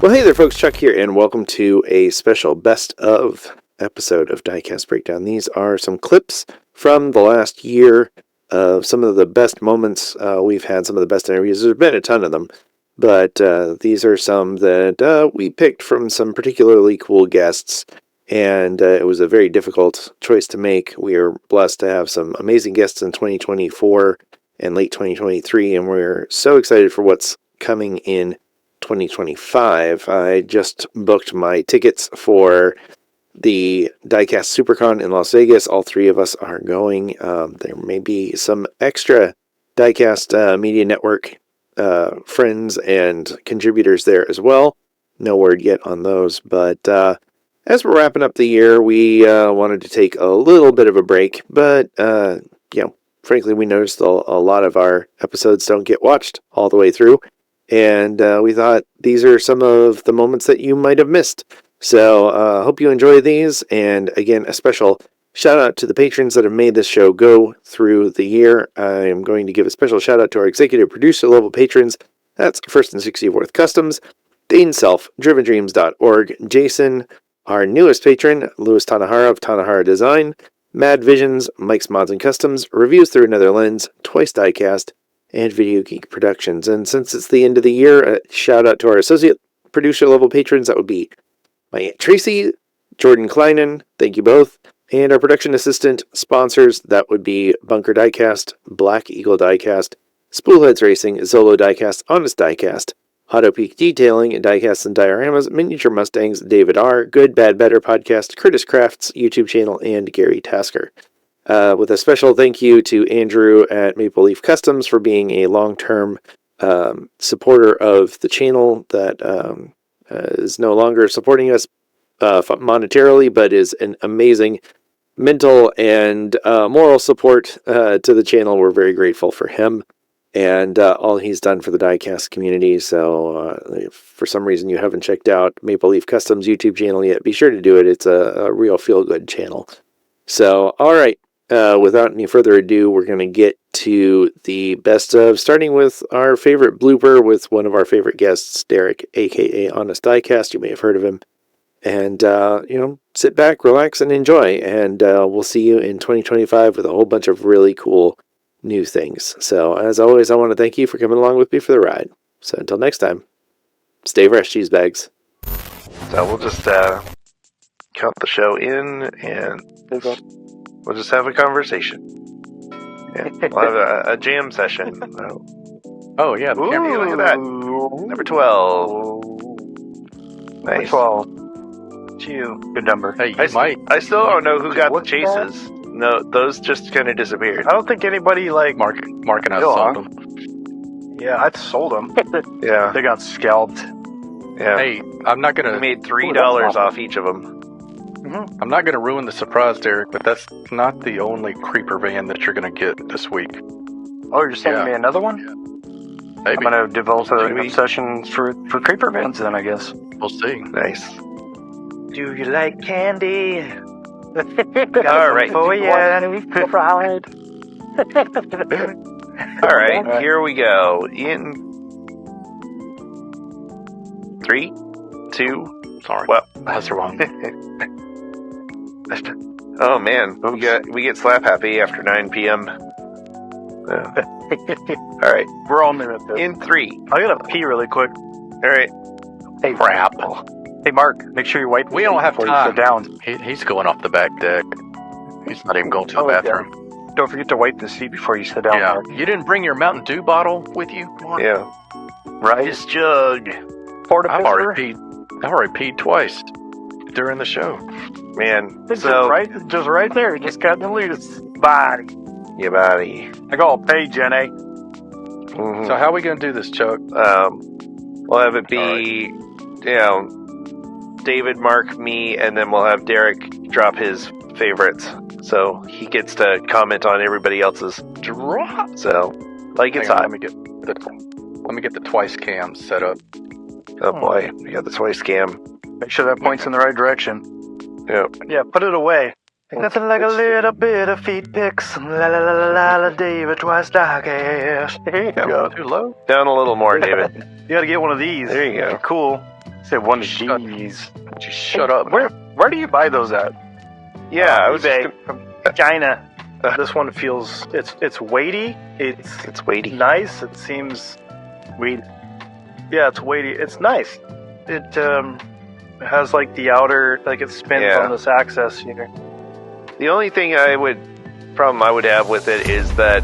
Well, hey there, folks. Chuck here, and welcome to a special best of episode of Diecast Breakdown. These are some clips from the last year of some of the best moments we've had, some of the best interviews. There's been a ton of them, but these are some that we picked from some particularly cool guests, and it was a very difficult choice to make. We are blessed to have some amazing guests in 2024 and late 2023, and we're so excited for what's coming in 2025. I just booked my tickets for the Diecast SuperCon in Las Vegas. All three of us are going. There may be some extra Diecast Media Network friends and contributors there as well. No word yet on those, but as we're wrapping up the year, we wanted to take a little bit of a break, but frankly, we noticed a lot of our episodes don't get watched all the way through. And we thought these are some of the moments that you might have missed. So hope you enjoy these. And again, a special shout out to the patrons that have made this show go through the year. I am going to give a special shout out to our executive producer level patrons. That's First and 64th Customs, Dane Self, DrivenDreams.org, Jason, our newest patron, Louis Tanahara of Tanahara Design, Mad Visions, Mike's Mods and Customs, Reviews Through Another Lens, Twice Diecast, and Video Geek Productions. And since it's the end of the year, a shout out to our associate producer level patrons. That would be my Aunt Tracy, Jordan Kleinen, thank you both, and our production assistant sponsors. That would be Bunker Diecast, Black Eagle Diecast, Spoolheads Racing, Zolo Diecast, Honest Diecast, Auto Peak Detailing, Diecasts and Dioramas, Miniature Mustangs, David R., Good Bad Better Podcast, Curtis Crafts YouTube channel, and Gary Tasker. With a special thank you to Andrew at Maple Leaf Customs for being a long-term supporter of the channel that is no longer supporting us monetarily, but is an amazing mental and moral support to the channel. We're very grateful for him and all he's done for the diecast community. So if for some reason you haven't checked out Maple Leaf Customs YouTube channel yet, be sure to do it. It's a real feel-good channel. So, all right. Without any further ado, we're going to get to the best of, starting with our favorite blooper with one of our favorite guests, Derek, aka Honest Diecast. You may have heard of him. And, sit back, relax, and enjoy. And we'll see you in 2025 with a whole bunch of really cool new things. So, as always, I want to thank you for coming along with me for the ride. So, until next time, stay fresh, cheese bags. So, we'll just count the show in and we'll just have a conversation. Yeah, we'll have a jam session. Oh yeah, Ooh, look at that. Number 12. Nice. 12. It's you. Good number. Hey, I still don't know who got the chases. No, those just kind of disappeared. I don't think anybody Mark and I sold them. Yeah, I sold them. Yeah. They got scalped. Yeah. Hey, I'm not gonna. We made $3 off each of them. Mm-hmm. I'm not gonna ruin the surprise, Derek, but that's not the only creeper van that you're gonna get this week. Oh, you're sending me another one? Maybe. I'm gonna develop an obsession for creeper vans then, I guess. We'll see. Nice. Do you like candy? All right. Oh yeah, we've fried. All right, here we go. In 3, 2. Sorry. Well, that's wrong. Oh man, we get slap happy after 9 p.m. All right, We're all there at this. in 3. I gotta pee really quick. All right. Hey, Crap. Hey, Mark, make sure you wipe. We don't have before time. you sit down. He's going off the back deck. He's not even going to the bathroom. Yeah. Don't forget to wipe the seat before you sit down. Yeah. Mark. You didn't bring your Mountain Dew bottle with you? Yeah. Right. This jug. I've already peed twice during the show. Man, It's so just right there. You just got the loose body. your body. I got pay, Jenny. Mhm. So how are we gonna do this, Chuck? We'll have it be, David, Mark, me, and then we'll have Derek drop his favorites. So he gets to comment on everybody else's drop. So, like it's hot. Let me get the TWYCE cam set up. Oh boy, we got the TWYCE cam. Make sure that points in the right direction. Yep. Yeah, put it away. Nothing like a little bit of feet pics. La la la la la la, David Twice Diecast. There you go. Too low? Down a little more, David. You gotta get one of these. There you go. They're cool. Say one of Shut- these. Just shut up. Where do you buy those at? Yeah, I was eBay just from China. This one feels it's weighty. It's weighty. Nice. It seems weighty. Yeah, it's weighty. It's nice. It has like the outer, like it spins on this axis here. The only thing problem I would have with it is that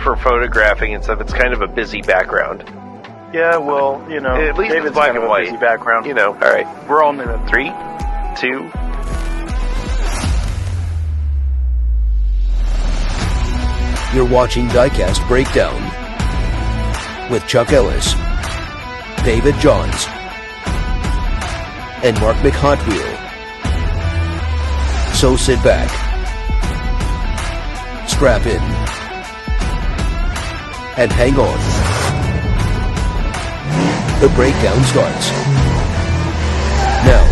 for photographing and stuff, it's kind of a busy background. Yeah, well, you know, At least David's it's black kind of and a white. busy background. You know, all right. We're all in it. 3, 2. You're watching Diecast Breakdown with Chuck Ellis, David Johns, and Mark McHotwheel. So sit back, strap in, and hang on. The breakdown starts now.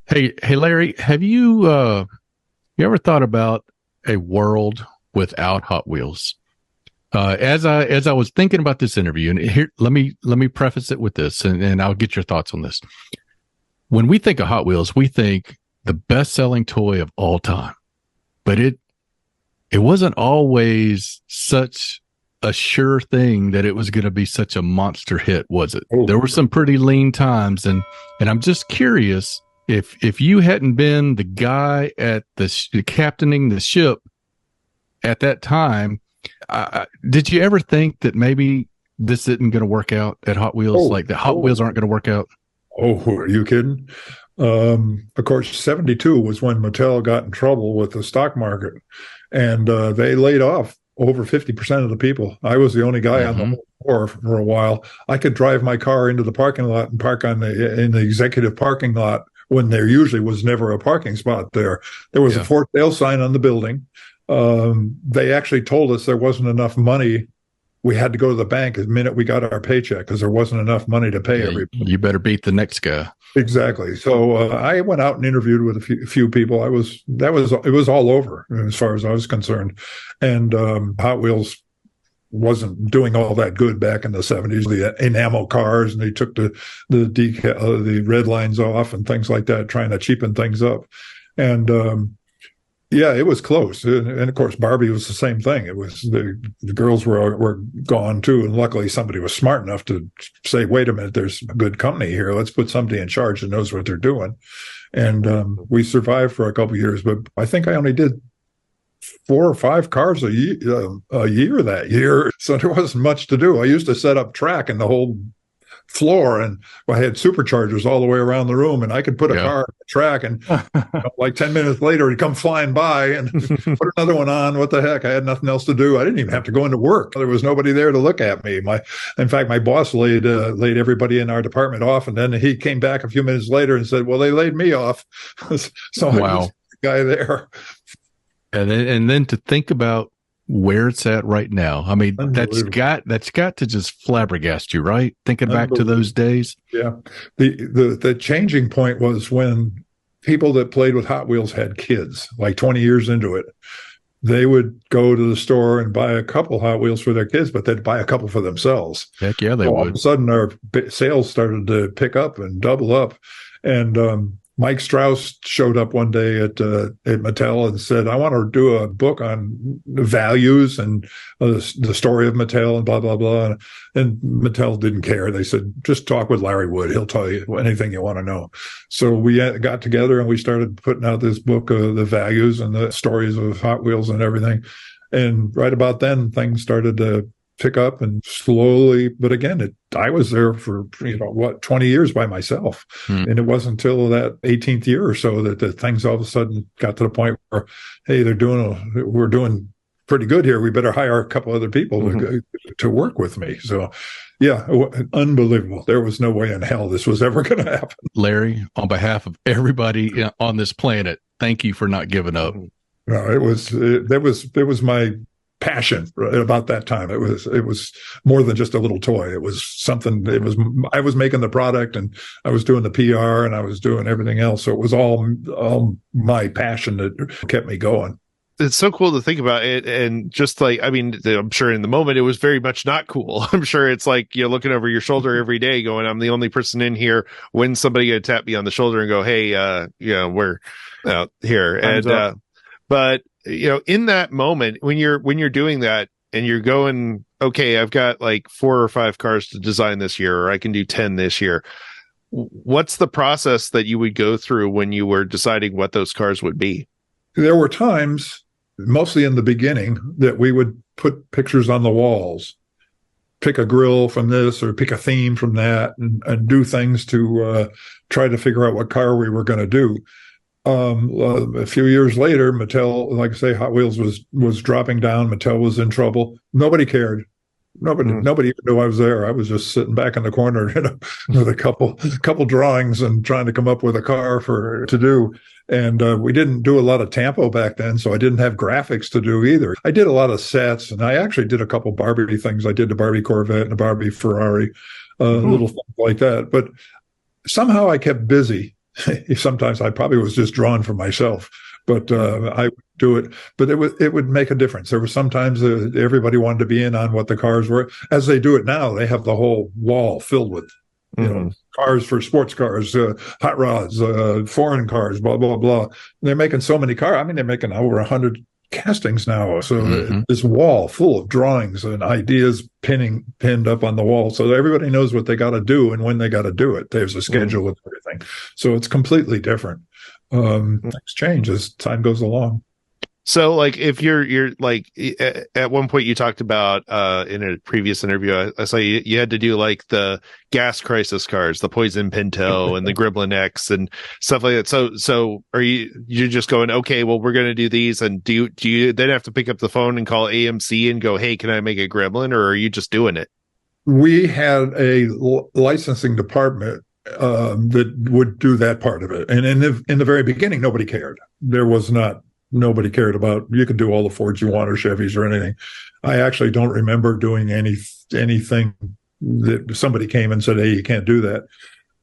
Hey, Larry, have you ever thought about a world without Hot Wheels? As I was thinking about this interview, and here, let me preface it with this, and I'll get your thoughts on this. When we think of Hot Wheels, we think the best-selling toy of all time, but it wasn't always such a sure thing that it was going to be such a monster hit, was it? There were some pretty lean times, and I'm just curious if you hadn't been the guy at the captaining the ship at that time. Did you ever think that maybe this isn't going to work out at Hot Wheels? Like the Hot Wheels aren't going to work out? Oh, are you kidding? Of course, 72 was when Mattel got in trouble with the stock market, and they laid off over 50% of the people. I was the only guy on the floor for a while. I could drive my car into the parking lot and park in the executive parking lot when there usually was never a parking spot there. There was a for sale sign on the building. They actually told us there wasn't enough money. We had to go to the bank the minute we got our paycheck because there wasn't enough money to pay everybody. You better beat the next guy. Exactly. So I went out and interviewed with a few people. It was all over as far as I was concerned, and Hot Wheels wasn't doing all that good back in the 70s. The enamel cars, and they took the red lines off and things like that, trying to cheapen things up, and. Yeah, it was close, and of course Barbie was the same thing. It was the girls were gone too, and luckily somebody was smart enough to say, "Wait a minute, there's a good company here. Let's put somebody in charge that knows what they're doing." And we survived for a couple of years, but I think I only did 4 or 5 cars a year that year, so there wasn't much to do. I used to set up track in the whole floor, and I had superchargers all the way around the room, and I could put a car on the track, and like 10 minutes later he'd come flying by and put another one on. What the heck? I had nothing else to do. I didn't even have to go into work. There was nobody there to look at me. In fact, my boss laid everybody in our department off, and then he came back a few minutes later and said, "Well, they laid me off." So I was the guy there. And then to think about where it's at right now. I mean, that's got to just flabbergast you, right? Thinking back to those days. Yeah. The changing point was when people that played with Hot Wheels had kids, like 20 years into it. They would go to the store and buy a couple Hot Wheels for their kids, but they'd buy a couple for themselves. Heck yeah, they would. All of a sudden, our sales started to pick up and double up. And Mike Strauss showed up one day at Mattel and said, "I want to do a book on values and the story of Mattel and blah, blah, blah." And Mattel didn't care. They said, "Just talk with Larry Wood. He'll tell you anything you want to know." So we got together and we started putting out this book of the values and the stories of Hot Wheels and everything. And right about then, things started to pick up, and slowly, but again, I was there for 20 years by myself, and it wasn't until that 18th year or so that the things all of a sudden got to the point where, hey, we're doing pretty good here. We better hire a couple other people to work with me. So, yeah, unbelievable. There was no way in hell this was ever going to happen. Larry, on behalf of everybody on this planet, thank you for not giving up. No, it was my passion about that time. It was more than just a little toy. It was something. I was making the product, and I was doing the PR, and I was doing everything else. So it was all my passion that kept me going. it's so cool to think about it. And just like, I mean, I'm sure in the moment it was very much not cool. I'm sure it's like you're looking over your shoulder every day going, I'm the only person in here. When's somebody going to tap me on the shoulder and go, hey, we're out here. And, but in that moment, when you're doing that and you're going, okay, I've got like 4 or 5 cars to design this year, or I can do 10 this year. What's the process that you would go through when you were deciding what those cars would be? There were times, mostly in the beginning, that we would put pictures on the walls, pick a grill from this or pick a theme from that, and do things to try to figure out what car we were going to do. A few years later, Mattel, like I say, Hot Wheels was dropping down. Mattel was in trouble. Nobody cared. Nobody even knew I was there. I was just sitting back in the corner, with a couple drawings and trying to come up with a car to do. And we didn't do a lot of Tampo back then, so I didn't have graphics to do either. I did a lot of sets, and I actually did a couple Barbie things. I did the Barbie Corvette and the Barbie Ferrari, little things like that. But somehow I kept busy. Sometimes I probably was just drawn for myself, but I would do it. But it would make a difference. There were sometimes everybody wanted to be in on what the cars were. As they do it now, they have the whole wall filled with cars for sports cars, hot rods, foreign cars, blah blah blah. And they're making so many cars. I mean, they're making over 100 castings now. So this wall full of drawings and ideas pinned up on the wall, so everybody knows what they got to do and when they got to do it. There's a schedule and everything. So it's completely different. Things change as time goes along. So like if you're like at one point you talked about in a previous interview, I saw you had to do like the gas crisis cars, the Poison Pinto and the Gremlin X and stuff like that. So are you're just going, okay, well, we're going to do these. And do you then have to pick up the phone and call AMC and go, hey, can I make a Gremlin? Or are you just doing it? We had a licensing department that would do that part of it. And in the very beginning, nobody cared. Nobody cared about, you could do all the Fords you want or Chevys or anything. I actually don't remember doing anything that somebody came and said, hey, you can't do that.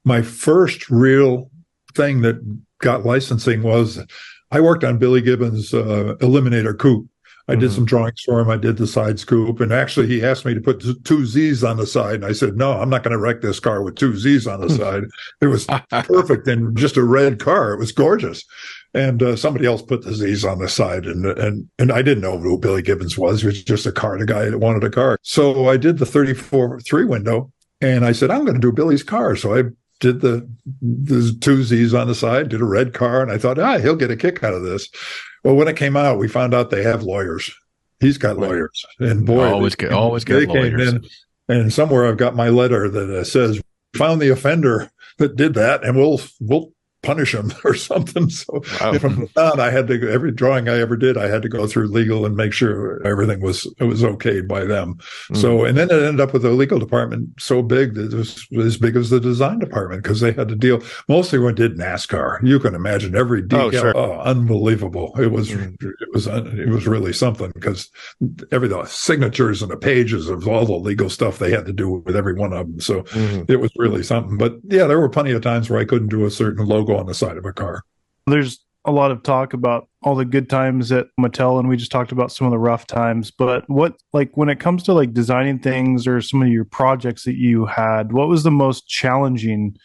My first real thing that got licensing was I worked on Billy Gibbons' Eliminator Coupe. I did some drawings for him. I did the side scoop. And actually, he asked me to put 2 Z's on the side. And I said, no, I'm not going to wreck this car with 2 Z's on the side. It was perfect and just a red car. It was gorgeous. And somebody else put the Z's on the side. And I didn't know who Billy Gibbons was. He was just a guy that wanted a car. So I did the 34 window. And I said, I'm going to do Billy's car. So I did the 2 Z's on the side, did a red car. And I thought, he'll get a kick out of this. Well, when it came out, we found out they have lawyers. He's got lawyers, and boy, always get lawyers. Came in, and somewhere I've got my letter that says, "Found the offender that did that, and we'll punish him," or something. So if I'm found, I had to, every drawing I ever did, I had to go through legal and make sure everything was okayed by them. So, and then it ended up with a legal department so big that it was as big as the design department, because they had to deal mostly when did NASCAR. You can imagine every decal. Unbelievable. It was really something, because the signatures and the pages of all the legal stuff they had to do with every one of them. So it was really something. But yeah, there were plenty of times where I couldn't do a certain logo on the side of a car. There's a lot of talk about all the good times at Mattel, and we just talked about some of the rough times. But what, like, when it comes to like designing things or some of your projects that you had, what was the most challenging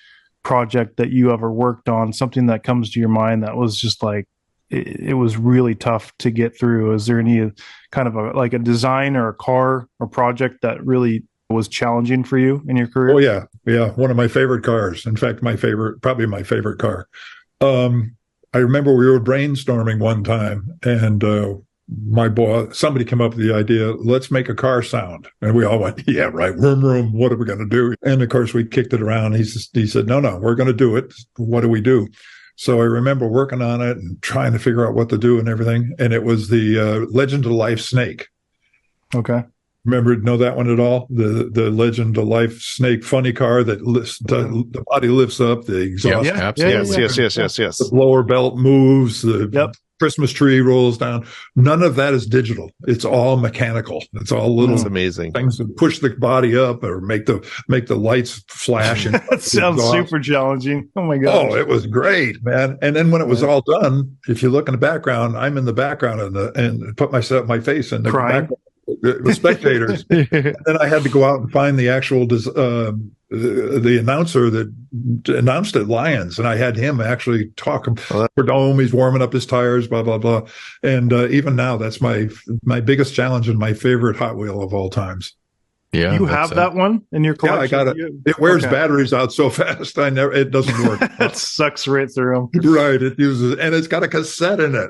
project that you ever worked on? Something that comes to your mind that was just like, it was really tough to get through. Is there any kind of a design or a car or project that really was challenging for you in your career? Oh yeah. One of my favorite cars. In fact, probably my favorite car. I remember we were brainstorming one time, and my boss, somebody came up with the idea, let's make a car sound. And we all went, yeah, right. Vroom, vroom. What are we going to do? And of course we kicked it around. He said, no, we're going to do it. What do we do? So I remember working on it and trying to figure out what to do and everything. And it was the Legend of Life snake. Okay. Remember, know that one at all? The Legend of Life Snake funny car that lifts, the body lifts up, the exhaust, Yeah. absolutely. Yes. the blower belt moves, the Yep. Christmas tree rolls down. None of that is digital. It's all mechanical. It's all little That's amazing. things that push the body up or make the lights flash. And That sounds super challenging. Oh my gosh. Oh, it was great, man. And then when it was all done, if you look in the background, I'm in the background and put my face in the Crying. background with spectators. And then I had to go out and find the actual the announcer that announced at Lions, and I had him actually talk for Dome. He's warming up his tires, blah blah blah. And even now, that's my biggest challenge and my favorite Hot Wheel of all times. Yeah, You have that one in your Yeah, I collection? got it. It wears batteries out so fast. It doesn't work. That sucks right through them. Right. It uses, and it's got a cassette in it.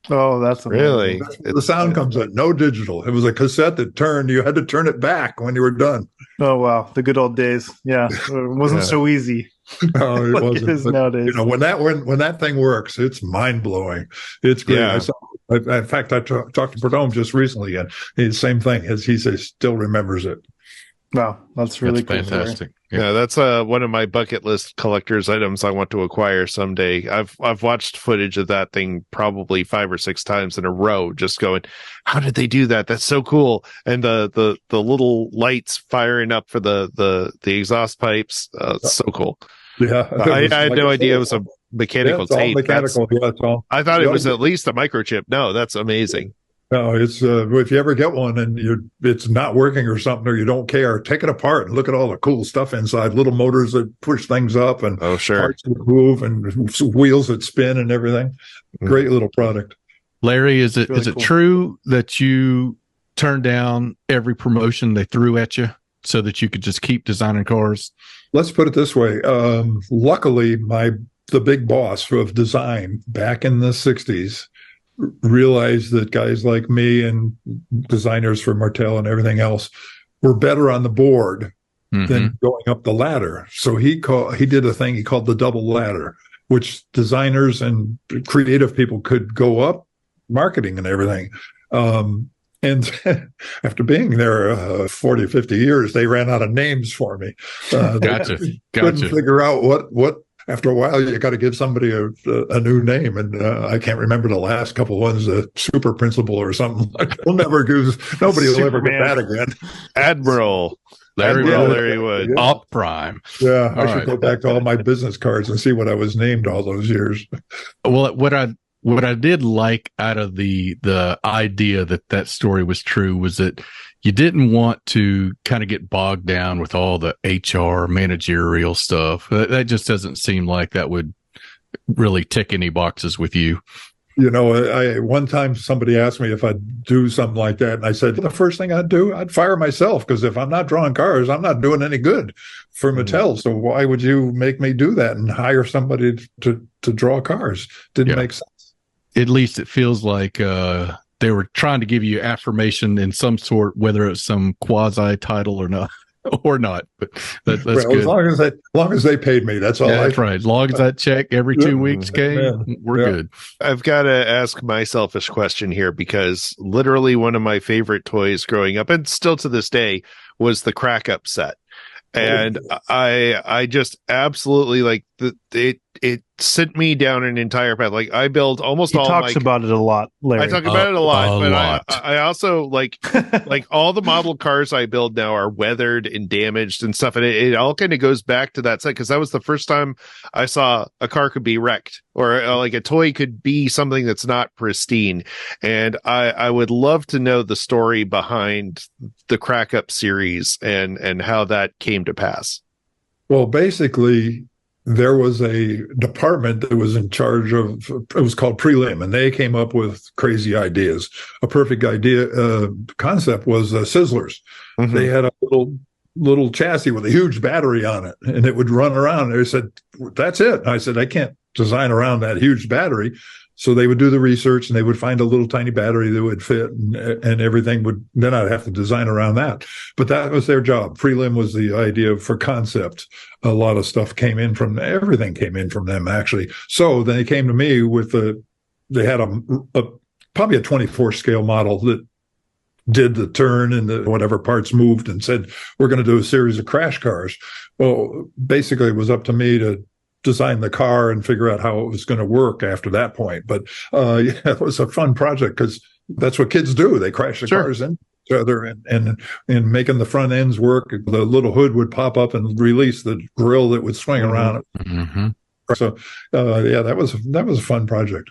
Oh, that's amazing. Really? The sound comes in, no digital. It was a cassette that turned. You had to turn it back when you were done. Oh wow, the good old days. Yeah, it wasn't so easy. No, it like wasn't. it is But, nowadays. you know, when that thing works, it's mind blowing. It's great. Yeah. In fact, I talked to Perdome just recently, and the same thing. He says still remembers it. Wow, that's really That's cool. fantastic. Yeah, that's one of my bucket list collector's items I want to acquire someday. I've watched footage of that thing probably 5 or 6 times in a row, just going, how did they do that? That's so cool. And the little lights firing up for the exhaust pipes, so cool. Yeah, I had no idea it was a mechanical it's all tape. mechanical. Yeah, it's all. I thought it was at least a microchip. No, that's amazing. No, it's if you ever get one and it's not working or something, or you don't care, take it apart and look at all the cool stuff inside. Little motors that push things up, and Oh, sure. parts that move, and wheels that spin, and everything. Great little product. Larry, is it Really cool. true that you turned down every promotion they threw at you so that you could just keep designing cars? Let's put it this way. Luckily, the big boss of design back in the 60s realized that guys like me and designers for Martel and everything else were better on the board than going up the ladder. So he did a thing he called the double ladder, which designers and creative people could go up, marketing and everything. And after being there 40, 50 years, they ran out of names for me. Gotcha. Couldn't figure out what. After a while, you got to give somebody a new name, and I can't remember the last couple ones. Super Principal or something. Nobody will ever get that again. Admiral. Larry Wood. Yeah. Op Prime. Yeah, I All should right. go back to all my business cards and see what I was named all those years. Well, what I did like out of the idea that story was true was that you didn't want to kind of get bogged down with all the HR managerial stuff. That just doesn't seem like that would really tick any boxes with you. You know, one time somebody asked me if I'd do something like that, and I said the first thing I'd do, I'd fire myself, because if I'm not drawing cars, I'm not doing any good for Mattel. So why would you make me do that and hire somebody to draw cars? Didn't make sense. At least it feels like they were trying to give you affirmation in some sort, whether it's some quasi title or not. But that's Well, good. as long as they paid me, that's all. Yeah, that's right. As long as that check every 2 weeks came, we're good. I've got to ask my selfish question here, because literally one of my favorite toys growing up, and still to this day, was the Crack Up set. And I just absolutely like it sent me down an entire path. Like I build almost He all talks about it a lot, Larry. I talk about it a lot, but lot. I also like all the model cars I build now are weathered and damaged and stuff, and it all kind of goes back to that set, because that was the first time I saw a car could be wrecked, or like a toy could be something that's not pristine. And I would love to know the story behind the Crack Up series and how that came to pass. Well, basically, there was a department that was in charge of, it was called Prelim, and they came up with crazy ideas. A perfect concept was Sizzlers. Mm-hmm. They had a little chassis with a huge battery on it, and it would run around. They said, that's it. And I said, I can't design around that huge battery. So they would do the research, and they would find a little tiny battery that would fit, and everything would, then I'd have to design around that. But that was their job. Prelim was the idea for concept. A lot of stuff everything came in from them, actually. So then they came to me with they had probably a 24 scale model that did the turn and the whatever parts moved and said, we're going to do a series of crash cars. Well, basically it was up to me to design the car and figure out how it was going to work after that point. But yeah, it was a fun project because that's what kids do. They crash the cars into each other and making the front ends work. The little hood would pop up and release the grill that would swing around. Mm-hmm. So yeah, that was a fun project.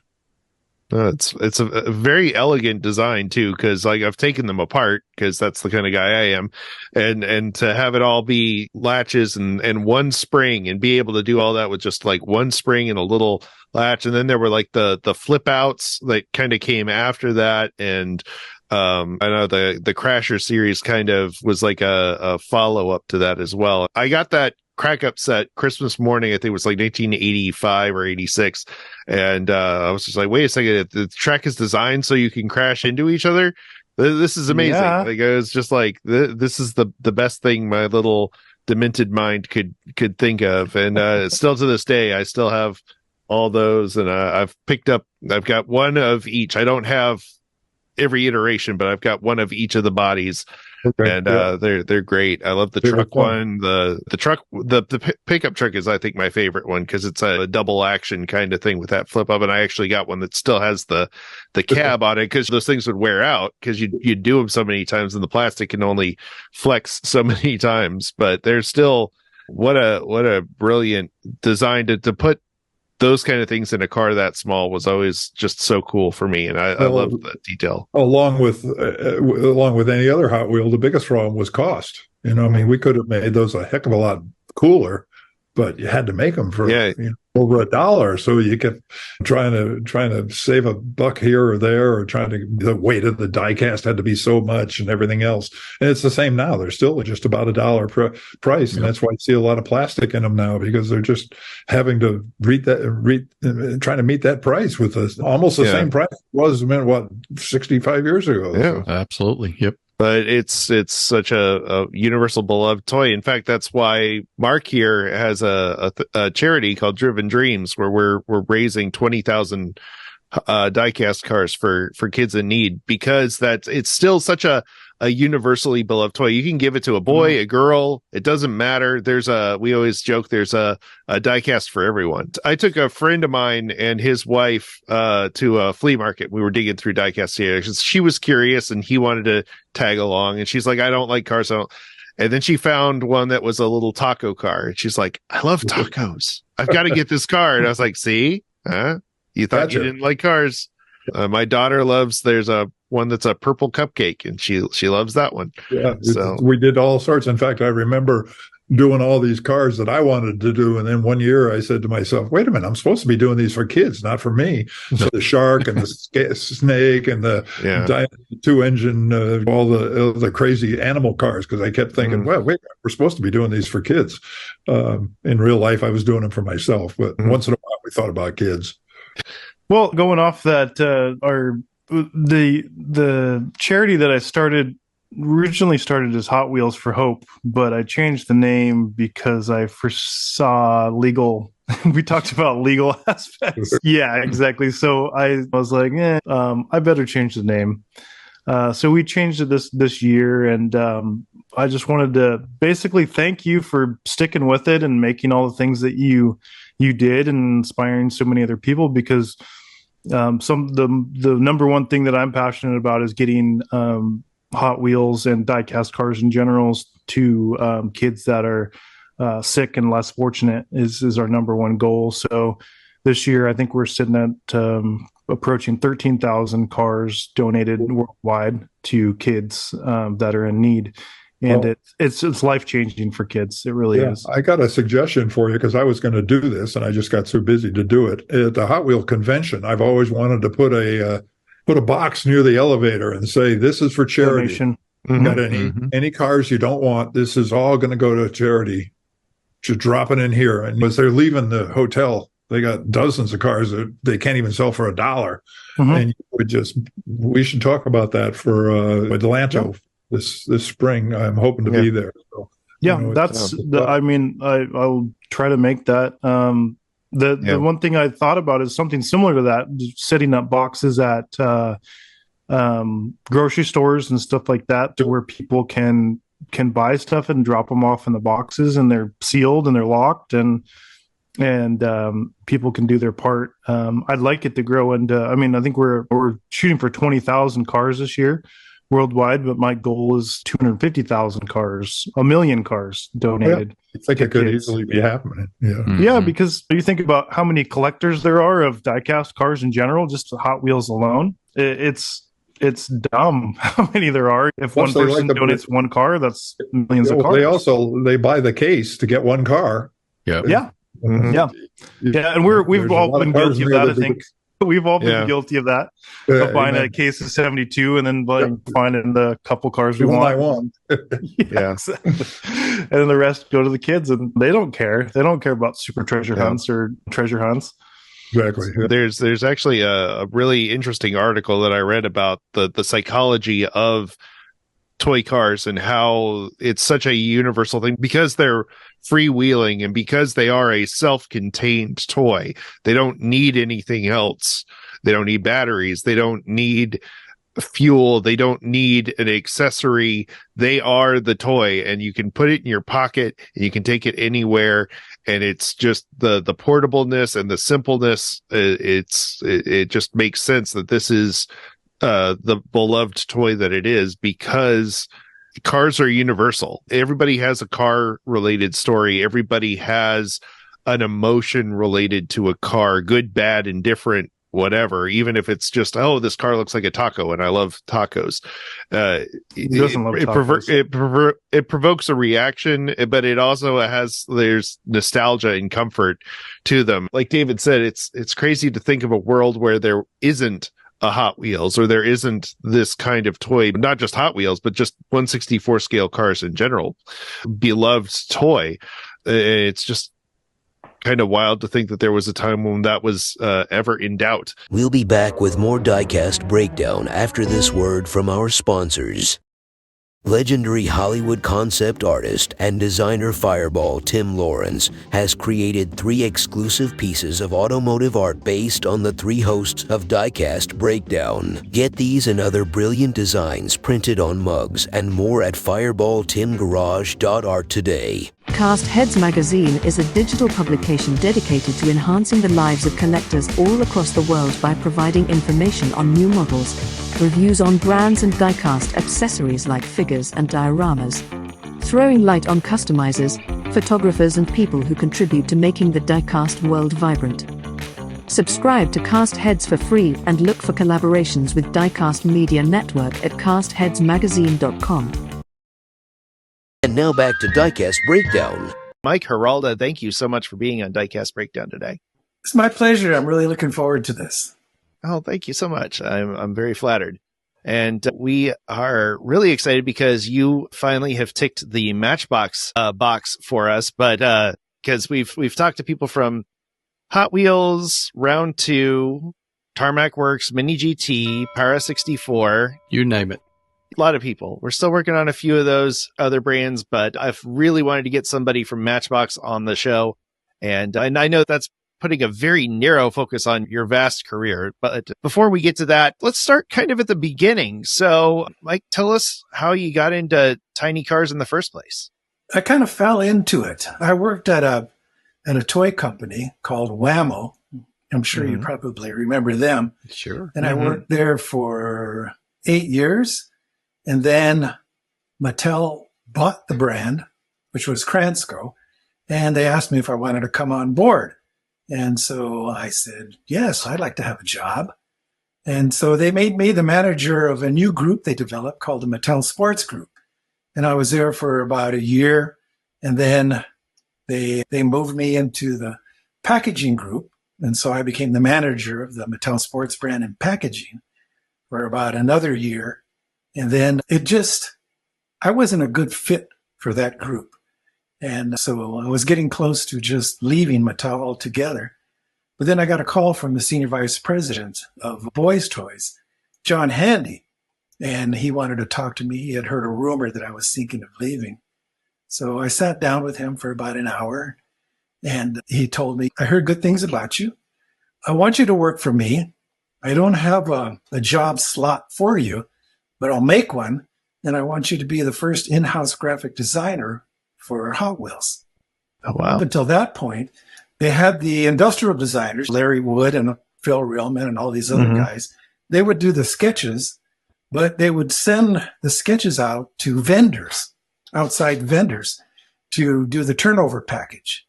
It's a very elegant design too, because like I've taken them apart because that's the kind of guy I am, and to have it all be latches and one spring and be able to do all that with just like one spring and a little latch, and then there were like the flip outs that kind of came after that, and I know the Crasher series kind of was like a follow up to that as well. I got that crack up set Christmas morning, I think it was like 1985 or 86, and I was just like, wait a second, the track is designed so you can crash into each other. This is amazing. Like I was just like, this is the best thing my little demented mind could think of, and still to this day I still have all those, and I've got one of each. I don't have every iteration, but I've got one of each of the bodies. Okay, and they're great. I love the truck one. The pickup truck is, I think, my favorite one because it's a double action kind of thing with that flip up. And I actually got one that still has the cab on it because those things would wear out because you do them so many times and the plastic can only flex so many times. But they're still what a brilliant design to put those kind of things in a car that small was always just so cool for me, and I love the detail. Along with any other Hot Wheel, the biggest problem was cost. I mean, we could have made those a heck of a lot cooler, but you had to make them for over $1. So you kept trying to save a buck here or there, or the weight of the diecast had to be so much and everything else. And it's the same now. They're still just about $1 price. And that's why you see a lot of plastic in them now, because they're just having to trying to meet that price with almost the same price it was, 65 years ago. Yeah, so. Absolutely. Yep. But it's such a universal beloved toy. In fact, that's why Mark here has a charity called Driven Dreams, where we're raising 20,000 diecast cars for kids in need, because it's still such a universally beloved toy. You can give it to a boy, a girl, it doesn't matter. We always joke there's a diecast for everyone. I took a friend of mine and his wife to a flea market. We were digging through diecast here. She was curious and he wanted to tag along, and she's like, I don't like cars. And then she found one that was a little taco car, and she's like, I love tacos. I've got to get this car. And I was like, see, you thought you didn't like cars. My daughter there's a one that's a purple cupcake, and she loves that one. Yeah, so we did all sorts. In fact, I remember doing all these cars that I wanted to do, and then one year I said to myself, wait a minute, I'm supposed to be doing these for kids, not for me. So the shark and the snake and the 2-engine, all the crazy animal cars, because I kept thinking, well, wait, we're supposed to be doing these for kids. In real life, I was doing them for myself, but once in a while we thought about kids. Well, going off that, the charity that I originally started as Hot Wheels for Hope, but I changed the name because I foresaw legal. We talked about legal aspects. Yeah, exactly. So I was like, I better change the name. So we changed it this year, and I just wanted to basically thank you for sticking with it and making all the things that you did and inspiring so many other people, because the number one thing that I'm passionate about is getting Hot Wheels and diecast cars in general to kids that are sick and less fortunate is our number one goal. So this year, I think we're sitting at approaching 13,000 cars donated worldwide to kids that are in need. And it's life-changing for kids. It really is. I got a suggestion for you, because I was going to do this and I just got so busy to do it. At the Hot Wheel convention, I've always wanted to put a box near the elevator and say, this is for charity. Got any cars you don't want, this is all going to go to charity. Just drop it in here. And as they're leaving the hotel, they got dozens of cars that they can't even sell for $1. And we should talk about that for Atlanta. This spring, I'm hoping to be there. So, I'll try to make that. The one thing I thought about is something similar to that, setting up boxes at grocery stores and stuff like that, to where people can buy stuff and drop them off in the boxes, and they're sealed and they're locked, and people can do their part. I'd like it to grow into. I mean, I think we're shooting for 20,000 cars this year worldwide, but my goal is 250,000 cars, 1,000,000 cars donated. I think it could easily be happening. Yeah. Yeah, because you think about how many collectors there are of diecast cars in general, just Hot Wheels alone. It's dumb how many there are. If Plus, one person donates one car, that's millions of cars. They buy the case to get one car. Yeah. Yeah. Mhm. Yeah. Yeah, and There's we've a all lot been cars guilty of there that. I that think we've all been guilty of that. Of buying a case of 72 and then finding the couple cars we want. I want. Yeah. Exactly. And then the rest go to the kids, and they don't care. They don't care about super treasure hunts or treasure hunts. Exactly. Yeah. There's actually a really interesting article that I read about the psychology of toy cars and how it's such a universal thing because they're freewheeling and because they are a self-contained toy. They don't need anything else. They don't need batteries. They don't need fuel. They don't need an accessory. They are the toy, and you can put it in your pocket and you can take it anywhere. And it's just the portableness and the simpleness. It just makes sense that this is the beloved toy that it is, because cars are universal. Everybody has a car related story. Everybody has an emotion related to a car, good, bad, indifferent, whatever. Even if it's just, oh, this car looks like a taco and I love tacos. It provokes a reaction, but it also there's nostalgia and comfort to them. Like David said, it's crazy to think of a world where there isn't a Hot Wheels, or there isn't this kind of toy, not just Hot Wheels, but just 1/64 scale cars in general, beloved toy. It's just kind of wild to think that there was a time when that was ever in doubt. We'll be back with more Diecast Breakdown after this word from our sponsors. Legendary Hollywood concept artist and designer Fireball Tim Lawrence has created 3 exclusive pieces of automotive art based on the 3 hosts of Diecast Breakdown. Get these and other brilliant designs printed on mugs and more at fireballtimgarage.art today. Cast Heads Magazine is a digital publication dedicated to enhancing the lives of collectors all across the world by providing information on new models, reviews on brands and diecast accessories like figures and dioramas, throwing light on customizers, photographers and people who contribute to making the diecast world vibrant. Subscribe to Cast Heads for free and look for collaborations with Diecast Media Network at castheadsmagazine.com. And now back to Diecast Breakdown. Mike Geralda, thank you so much for being on Diecast Breakdown today. It's my pleasure. I'm really looking forward to this. Oh, thank you so much. I'm very flattered. And we are really excited because you finally have ticked the Matchbox box for us. But because we've talked to people from Hot Wheels, Round 2, Tarmac Works, Mini GT, Para 64. You name it. A lot of people. We're still working on a few of those other brands, but I've really wanted to get somebody from Matchbox on the show. And I know that's putting a very narrow focus on your vast career. But before we get to that, let's start kind of at the beginning. So, Mike, tell us how you got into tiny cars in the first place. I kind of fell into it. I worked at a toy company called Whammo. I'm sure you probably remember them. Sure. And I worked there for 8 years. And then Mattel bought the brand, which was Kransco, and they asked me if I wanted to come on board. And so I said, yes, I'd like to have a job. And so they made me the manager of a new group they developed called the Mattel Sports Group. And I was there for about a year. And then they moved me into the packaging group. And so I became the manager of the Mattel Sports brand and packaging for about another year. And then I wasn't a good fit for that group. And so I was getting close to just leaving Mattel altogether. But then I got a call from the senior vice president of Boys Toys, John Handy, and he wanted to talk to me. He had heard a rumor that I was thinking of leaving. So I sat down with him for about an hour, and he told me, I heard good things about you. I want you to work for me, I don't have a job slot for you, but I'll make one. And I want you to be the first in-house graphic designer for Hot Wheels. Oh, wow. Up until that point, they had the industrial designers, Larry Wood and Phil Reelman and all these other guys. They would do the sketches, but they would send the sketches out to vendors, outside vendors, to do the turnover package.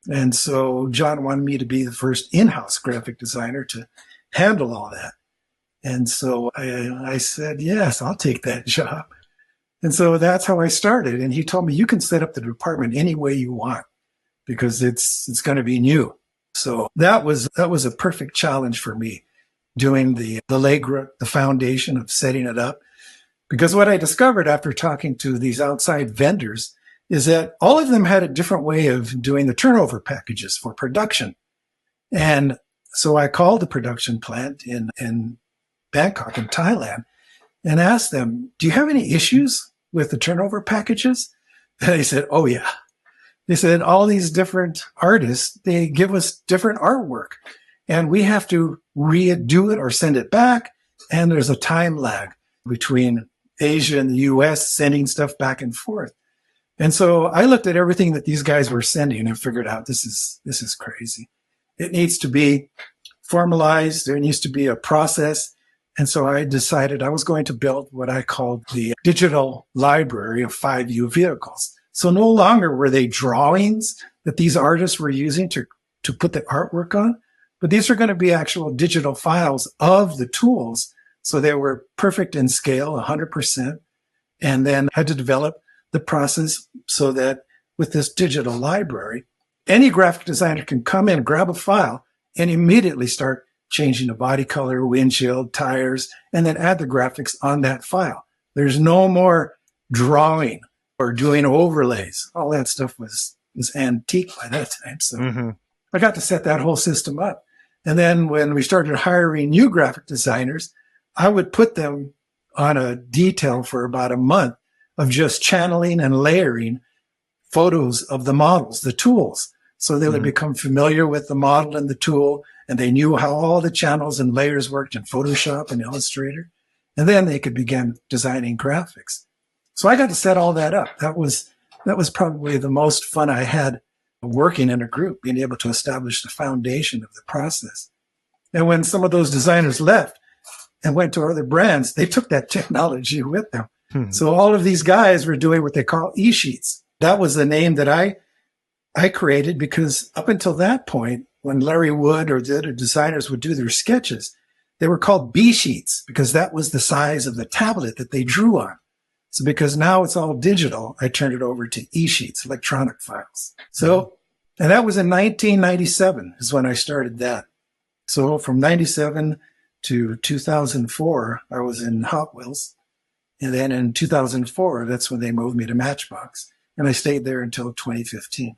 And so John wanted me to be the first in-house graphic designer to handle all that. And so I said, yes, I'll take that job. And so that's how I started. And he told me, you can set up the department any way you want because it's going to be new. So that was a perfect challenge for me, doing the legwork, the foundation of setting it up. Because what I discovered after talking to these outside vendors is that all of them had a different way of doing the turnover packages for production. And so I called the production plant in Bangkok in Thailand and asked them, do you have any issues with the turnover packages? And they said, oh yeah. They said, all these different artists, they give us different artwork and we have to redo it or send it back. And there's a time lag between Asia and the US sending stuff back and forth. And so I looked at everything that these guys were sending and figured out this is crazy. It needs to be formalized. There needs to be a process. And so I decided I was going to build what I called the digital library of 5U vehicles. So no longer were they drawings that these artists were using to put the artwork on, but these are going to be actual digital files of the tools. So they were perfect in scale, 100%. And then I had to develop the process so that with this digital library, any graphic designer can come in, grab a file, and immediately start changing the body color, windshield, tires, and then add the graphics on that file. There's no more drawing or doing overlays. All that stuff was antique by that time. So I got to set that whole system up. And then when we started hiring new graphic designers, I would put them on a detail for about a month of just channeling and layering photos of the models, the tools. So they would become familiar with the model and the tool, and they knew how all the channels and layers worked in Photoshop and Illustrator. And then they could begin designing graphics. So I got to set all that up. That was probably the most fun I had working in a group, being able to establish the foundation of the process. And when some of those designers left and went to other brands, they took that technology with them. So all of these guys were doing what they call e-sheets. That was the name that I created because up until that point, when Larry Wood or the other designers would do their sketches, they were called B-sheets because that was the size of the tablet that they drew on. So because now it's all digital, I turned it over to e-sheets, electronic files. So, and that was in 1997 is when I started that. So from 97 to 2004, I was in Hot Wheels. And then in 2004, that's when they moved me to Matchbox. And I stayed there until 2015.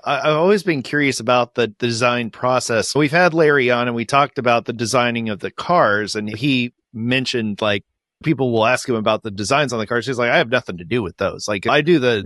I've always been curious about the design process. We've had Larry on and we talked about the designing of the cars. And he mentioned like people will ask him about the designs on the cars. He's like, I have nothing to do with those. Like I do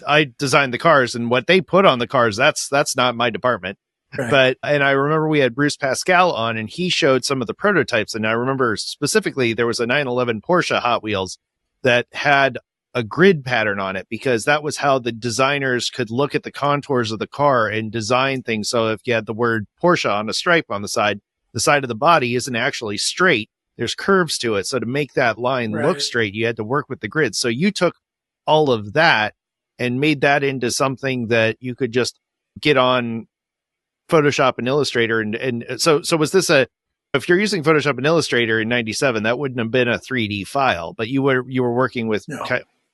I design the cars and what they put on the cars, that's not my department. Right. And I remember we had Bruce Pascal on and he showed some of the prototypes. And I remember specifically there was a 911 Porsche Hot Wheels that had a grid pattern on it because that was how the designers could look at the contours of the car and design things. So if you had the word Porsche on a stripe on the side of the body isn't actually straight. There's curves to it. So to make that line look straight, you had to work with the grid. So you took all of that and made that into something that you could just get on Photoshop and Illustrator. And so was this if you're using Photoshop and Illustrator in 97, that wouldn't have been a 3D file, but you were working with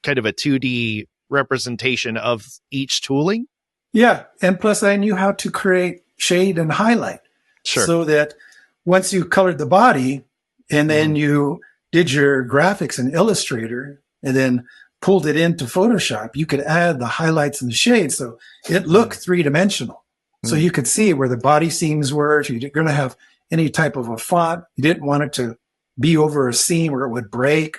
kind of a 2D representation of each tooling? Yeah. And plus I knew how to create shade and highlight. Sure. So that once you colored the body and then you did your graphics in Illustrator and then pulled it into Photoshop, you could add the highlights and the shades. So it looked three-dimensional. So you could see where the body seams were. If you're going to have any type of a font, you didn't want it to be over a seam where it would break.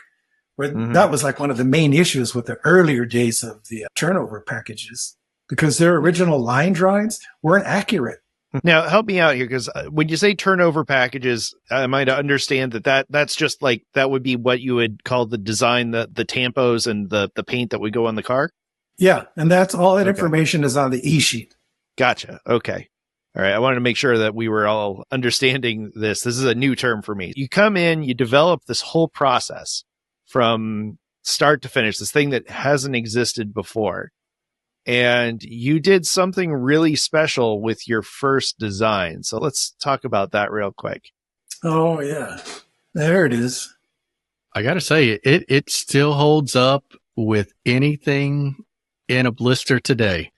That was like one of the main issues with the earlier days of the turnover packages because their original line drawings weren't accurate. Now, help me out here, because when you say turnover packages, am I to understand that's just like, that would be what you would call the design, the tampos and the paint that would go on the car? Yeah, and that's all that Okay. information is on the e-sheet. Gotcha. Okay. All right. I wanted to make sure that we were all understanding this. This is a new term for me. You come in, you develop this whole process from start to finish, this thing that hasn't existed before. And you did something really special with your first design. So let's talk about that real quick. Oh, yeah. There it is. I got to say, it still holds up with anything in a blister today.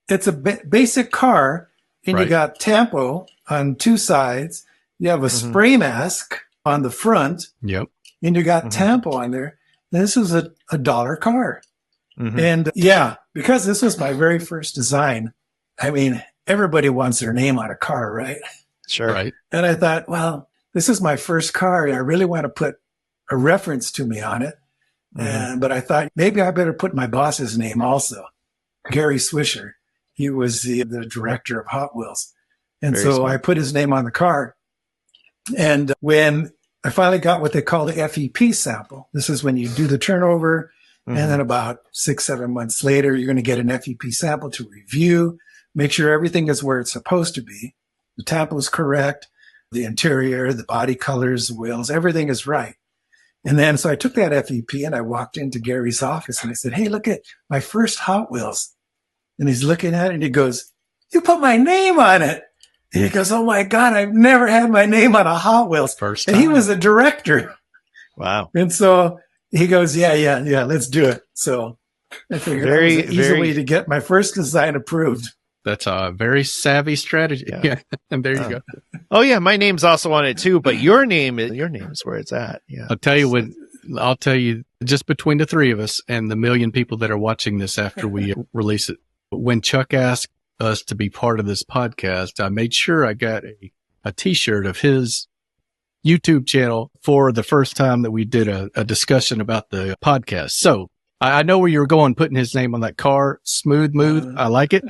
It's a basic car, and Right. you got tampo on two sides. You have a spray mask on the front, Yep. and you got tampo on there. This was a $1 car. Mhm. And yeah, because this was my very first design, I mean, everybody wants their name on a car, right? Sure. Right. And I thought, well, this is my first car, and I really want to put a reference to me on it. But I thought maybe I better put my boss's name also, Gary Swisher. He was the director of Hot Wheels. And Very so smart. I put his name on the car. And when I finally got what they call the FEP sample, this is when you do the turnover. And then about 6-7 months later, you're going to get an FEP sample to review, make sure everything is where it's supposed to be. The tampo is correct, the interior, the body colors, the wheels, everything is right. And then, so I took that FEP and I walked into Gary's office and I said, hey, look at my first Hot Wheels. And he's looking at it and he goes, you put my name on it. And he goes, oh my God, I've never had my name on a Hot Wheels. First And he time. was a director. Wow. And so he goes, yeah, let's do it. So I figured that was an easy way to get my first design approved. That's a very savvy strategy. Yeah. And there you go. Oh yeah, my name's also on it too, but your name is where it's at. Yeah. I'll tell you just between the three of us and the million people that are watching this after we release it. When Chuck asked us to be part of this podcast, I made sure I got a t-shirt of his YouTube channel for the first time that we did a discussion about the podcast. So I know where you were going, putting his name on that car. Smooth move. I like it.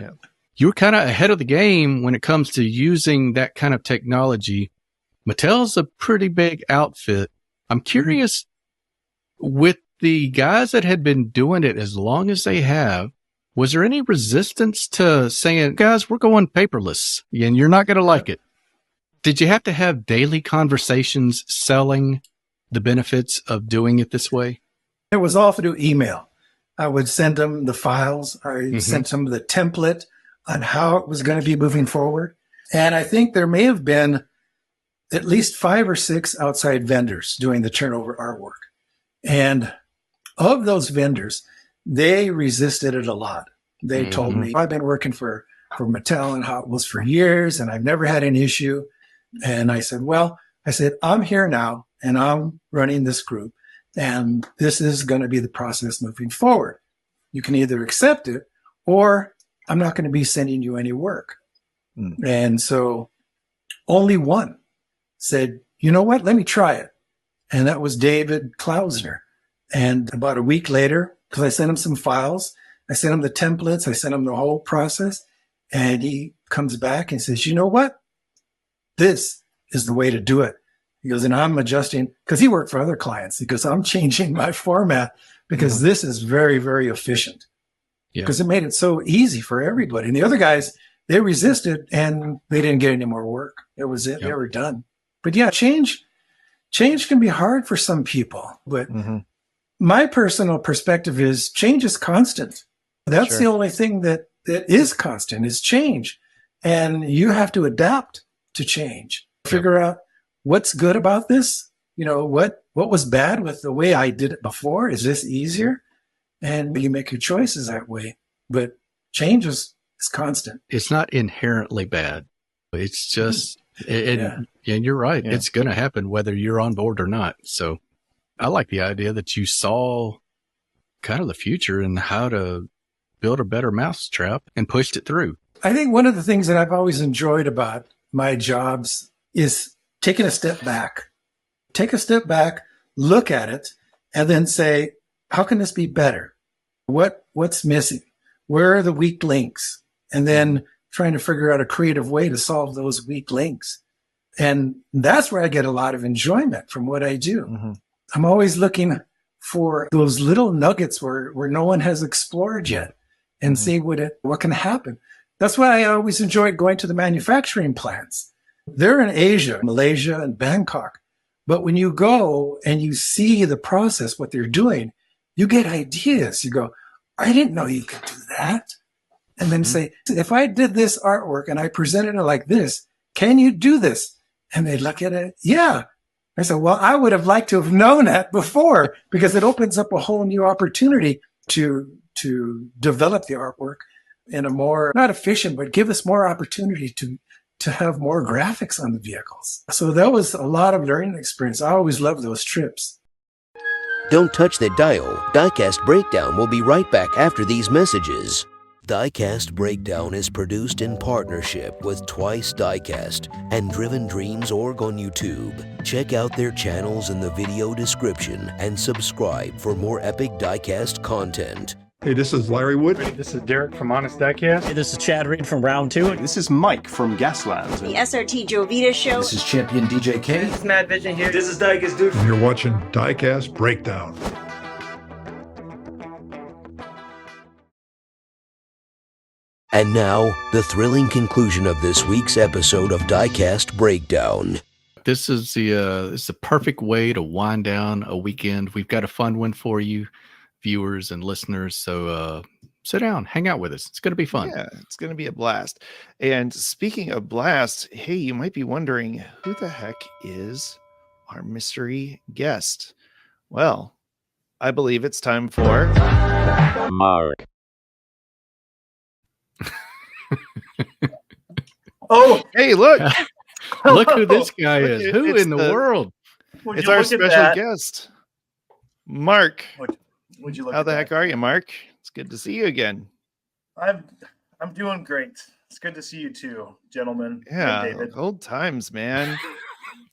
You're kind of ahead of the game when it comes to using that kind of technology. Mattel's a pretty big outfit. I'm curious, with the guys that had been doing it as long as they have, was there any resistance to saying, guys, we're going paperless and you're not going to like it? Did you have to have daily conversations selling the benefits of doing it this way? It was all through email. I would send them the files. I sent them the template on how it was going to be moving forward. And I think there may have been at least 5 or 6 outside vendors doing the turnover artwork. And of those vendors, they resisted it a lot. They told me, I've been working for Mattel and Hot Wheels for years, and I've never had an issue. And I said, I'm here now, and I'm running this group, and this is going to be the process moving forward. You can either accept it, or I'm not going to be sending you any work. And so only one said, you know what, let me try it. And that was David Klausner. And about a week later, because I sent him some files, I sent him the templates, I sent him the whole process, and he comes back and says, you know what? This is the way to do it. He goes, and I'm adjusting, because he worked for other clients. He goes, I'm changing my format because this is very, very efficient. Because it made it so easy for everybody. And the other guys, they resisted and they didn't get any more work. It was it. They were done. But yeah, change can be hard for some people. But my personal perspective is change is constant. That's the only thing that is constant is change. And you have to adapt to change. Figure out what's good about this. You know, what was bad with the way I did it before? Is this easier? And you make your choices that way. But change is constant. It's not inherently bad. It's just, and you're right. It's going to happen whether you're on board or not. So I like the idea that you saw kind of the future and how to build a better mousetrap and pushed it through. I think one of the things that I've always enjoyed about my jobs is taking a step back. Take a step back, look at it, and then say, how can this be better? What's missing? Where are the weak links? And then trying to figure out a creative way to solve those weak links. And that's where I get a lot of enjoyment from what I do. Mm-hmm. I'm always looking for those little nuggets where no one has explored yet and see what can happen. That's why I always enjoy going to the manufacturing plants. They're in Asia, Malaysia, and Bangkok. But when you go and you see the process, what they're doing, you get ideas. You go, I didn't know you could do that. And then say, if I did this artwork and I presented it like this, can you do this? And they look at it. Yeah. I said, well, I would have liked to have known that before, because it opens up a whole new opportunity to develop the artwork in a more, not efficient, but give us more opportunity to have more graphics on the vehicles. So that was a lot of learning experience. I always love those trips. Don't touch the dial. Diecast Breakdown will be right back after these messages. Diecast Breakdown is produced in partnership with TWYCE Diecast and Driven Dreams Org on YouTube. Check out their channels in the video description and subscribe for more epic diecast content. Hey, this is Larry Wood. This is Derek from Honest Diecast. Hey, this is Chad Reed from Round 2. This is Mike from Gaslands. The SRT Joe Vita Show. This is Champion DJ K. This is Mad Vision here. This is Diecast Dude. And you're watching Diecast Breakdown. And now, the thrilling conclusion of this week's episode of Diecast Breakdown. This is the perfect way to wind down a weekend. We've got a fun one for you, viewers and listeners. So sit down, hang out with us. It's going to be fun. Yeah, it's going to be a blast. And speaking of blast, hey, you might be wondering, who the heck is our mystery guest? Well, I believe it's time for Mark. Oh, hey, look. Look who this guy is. Who in the world? It's our special guest, Mark. Would you look How the heck are you, Mark? It's good to see you again. I'm doing great. It's good to see you too, gentlemen. Yeah, David. old times, man.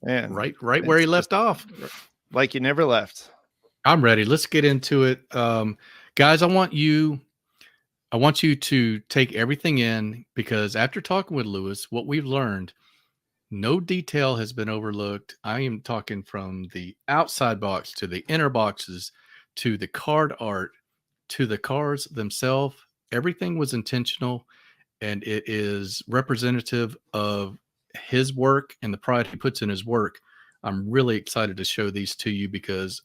Man, Right where he left off. Like you never left. I'm ready. Let's get into it. Guys, I want you to take everything in, because after talking with Lewis, what we've learned, no detail has been overlooked. I am talking from the outside box to the inner boxes to the card art to the cars themselves. Everything was intentional, and it is representative of his work and the pride he puts in his work. I'm really excited to show these to you because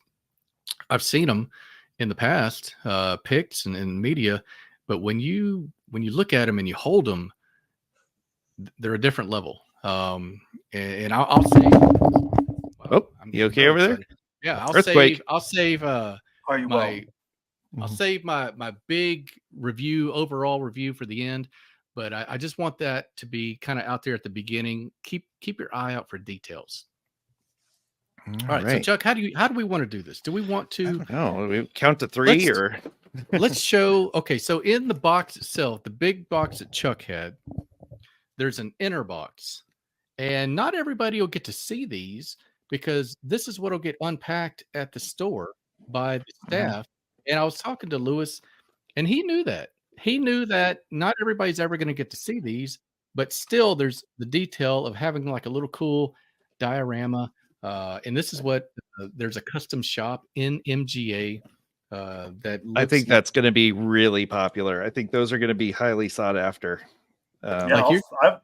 I've seen them in the past, pics and in media. But when you look at them and you hold them, they're a different level. And I'll say, oh, you okay over there? Yeah, Earthquake. I'll save Are you well? I'll save my big overall review for the end. But I just want that to be kind of out there at the beginning. Keep your eye out for details. All right. So Chuck, how do we want to do this? Do we want to? No, we count to three or. Let's show. Okay, so in the box itself, the big box that Chuck had, there's an inner box, and not everybody will get to see these because this is what will get unpacked at the store by the staff. And I was talking to Lewis, and he knew that. He knew that not everybody's ever going to get to see these, but still, there's the detail of having like a little cool diorama. And this is what there's a custom shop in MGA. That I think that's going to be really popular. I think those are going to be highly sought after. Yeah,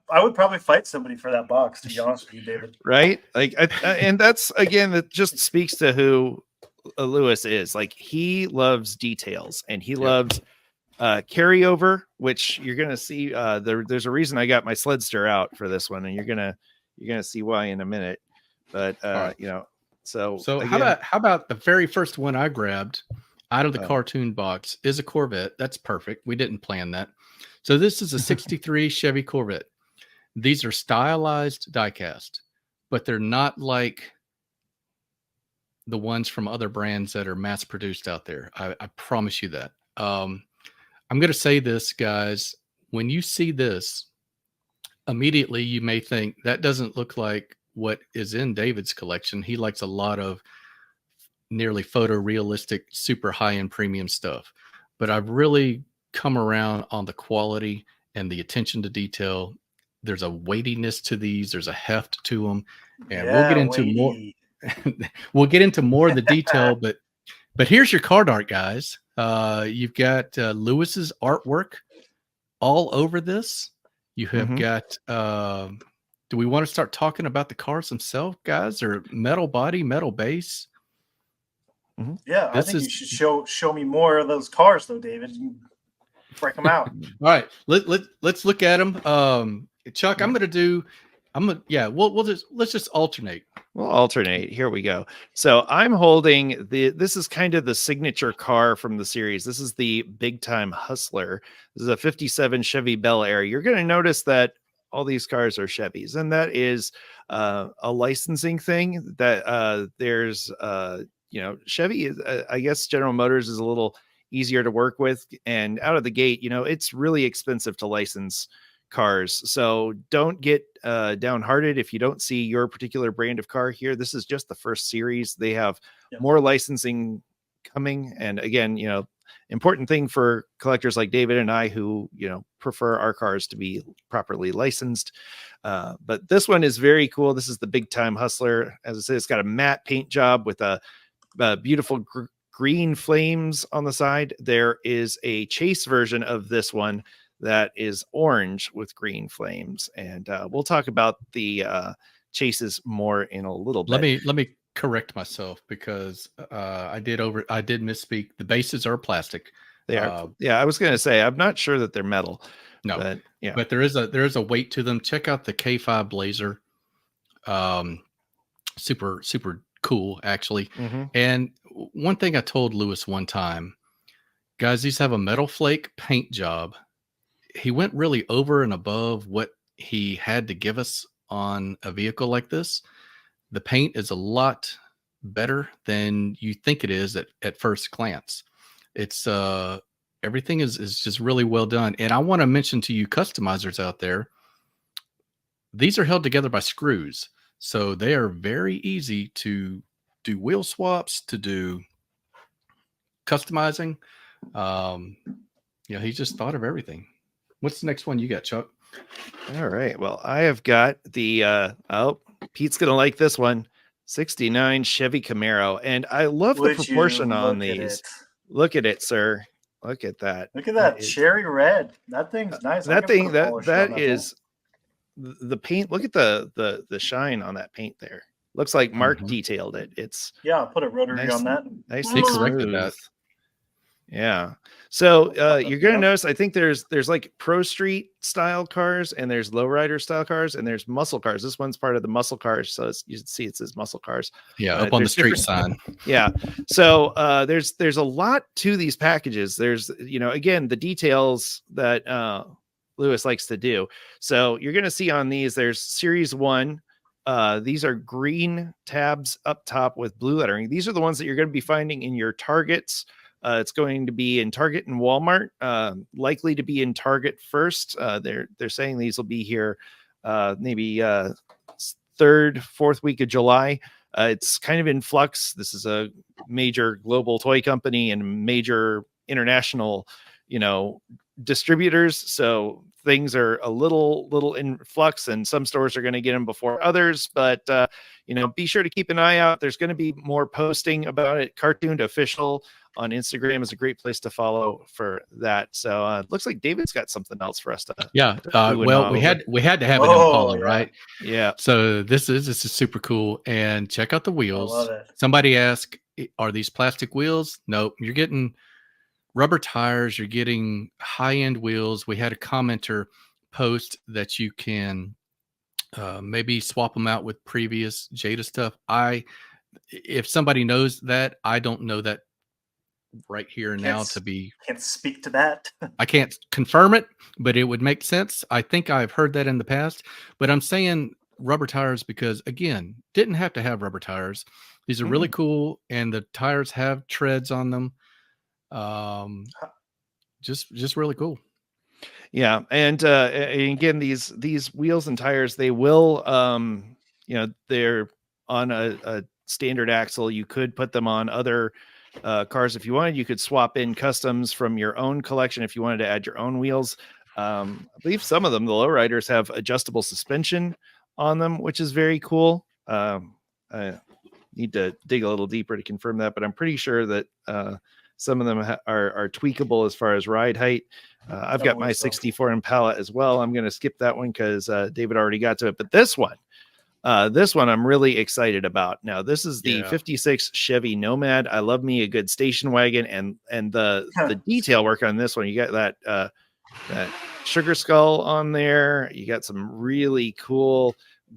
I would probably fight somebody for that box, to be honest with you, David. Right? Like, and that's again, that just speaks to who Lewis is. Like, he loves details and he loves carryover, which you're going to see. There's a reason I got my Sledster out for this one, and you're gonna see why in a minute. But right. So again, how about the very first one I grabbed out of the cartoon box is a Corvette. That's perfect. We didn't plan that. So this is a 63 Chevy Corvette. These are stylized diecast, but they're not like the ones from other brands that are mass produced out there. I promise you that. I'm going to say this, guys. When you see this, immediately you may think that doesn't look like what is in David's collection. He likes a lot of nearly photorealistic, super high-end premium stuff. But I've really come around on the quality and the attention to detail. There's a weightiness to these. There's a heft to them, and we'll Yeah, get into more. weighty. We'll get into more of the detail, but here's your card art, guys. You've got Lewis's artwork all over this. You have got. Do we want to start talking about the cars themselves, guys, or metal body, metal base? Yeah, I think you should show me more of those cars, though, David. Break them out. All right, let's look at them. Chuck, let's just alternate. We'll alternate. Here we go. So I'm holding this is kind of the signature car from the series. This is the Big Time Hustler. This is a 57 Chevy Bel Air. You're going to notice that all these cars are Chevys, and that is a licensing thing that there's, Chevy is, I guess General Motors is a little easier to work with, and out of the gate, it's really expensive to license cars. So don't get downhearted if you don't see your particular brand of car here. This is just the first series. They have more licensing coming. And again, important thing for collectors like David and I who, prefer our cars to be properly licensed. But this one is very cool. This is the Big Time Hustler. As I said, it's got a matte paint job with a beautiful green flames on the side. There is a chase version of this one that is orange with green flames, and we'll talk about the chases more in a little bit. Let me correct myself because I did misspeak. The bases are plastic. They are. I was going to say I'm not sure that they're metal. No, but, but there is a weight to them. Check out the K5 Blazer. Super cool, actually. And one thing I told Lewis one time, guys, these have a metal flake paint job. He went really over and above what he had to give us on a vehicle like this. The paint is a lot better than you think it is at first glance. It's everything is just really well done. And I want to mention to you customizers out there, these are held together by screws. So they are very easy to do wheel swaps, to do customizing. He just thought of everything. What's the next one you got, Chuck? All right. Well, I have got the Pete's gonna like this one. 69 Chevy Camaro. And I love the proportion on these. Look at it, sir. Look at that. Look at that cherry red. That thing's nice. That is the paint. Look at the shine on that paint there. Looks like Mark detailed it. It's I'll put a rotary on that. Nice. They corrected that. Yeah. So you're going to notice, I think there's like Pro Street style cars, and there's lowrider style cars, and there's muscle cars. This one's part of the muscle cars. So you can see it says muscle cars. Yeah. Up on the street sign. Yeah. So there's a lot to these packages. There's, again, the details that Lewis likes to do. So you're going to see on these, there's series 1. These are green tabs up top with blue lettering. These are the ones that you're going to be finding in your Targets. It's going to be in Target and Walmart, likely to be in Target first. They're saying these will be here maybe 3rd, 4th week of July. It's kind of in flux. This is a major global toy company and major international, distributors. So things are a little in flux, and some stores are going to get them before others. But be sure to keep an eye out. There's going to be more posting about it. Cartooned Official on Instagram is a great place to follow for that. So it looks like David's got something else for us to. Yeah. Well, we had to have an Impala, right? Yeah. So this is super cool. And check out the wheels. I love it. Somebody asked, are these plastic wheels? Nope. You're getting rubber tires. You're getting high-end wheels. We had a commenter post that you can maybe swap them out with previous Jada stuff. If somebody knows that, I don't know that right here and now to be. Can't speak to that. I can't confirm it, but it would make sense. I think I've heard that in the past, but I'm saying rubber tires because, again, didn't have to have rubber tires. These are really cool, and the tires have treads on them. Just really cool. Yeah. And again, these wheels and tires, they will, they're on a standard axle. You could put them on other cars if you wanted. You could swap in customs from your own collection if you wanted to add your own wheels. I believe some of them, the lowriders, have adjustable suspension on them, which is very cool. I need to dig a little deeper to confirm that, but I'm pretty sure that some of them are tweakable as far as ride height. I've got my 64 Impala as well. I'm going to skip that one because David already got to it. But this one I'm really excited about. Now, this is the 56 Chevy Nomad. I love me a good station wagon, and the detail work on this one. You got that sugar skull on there. You got some really cool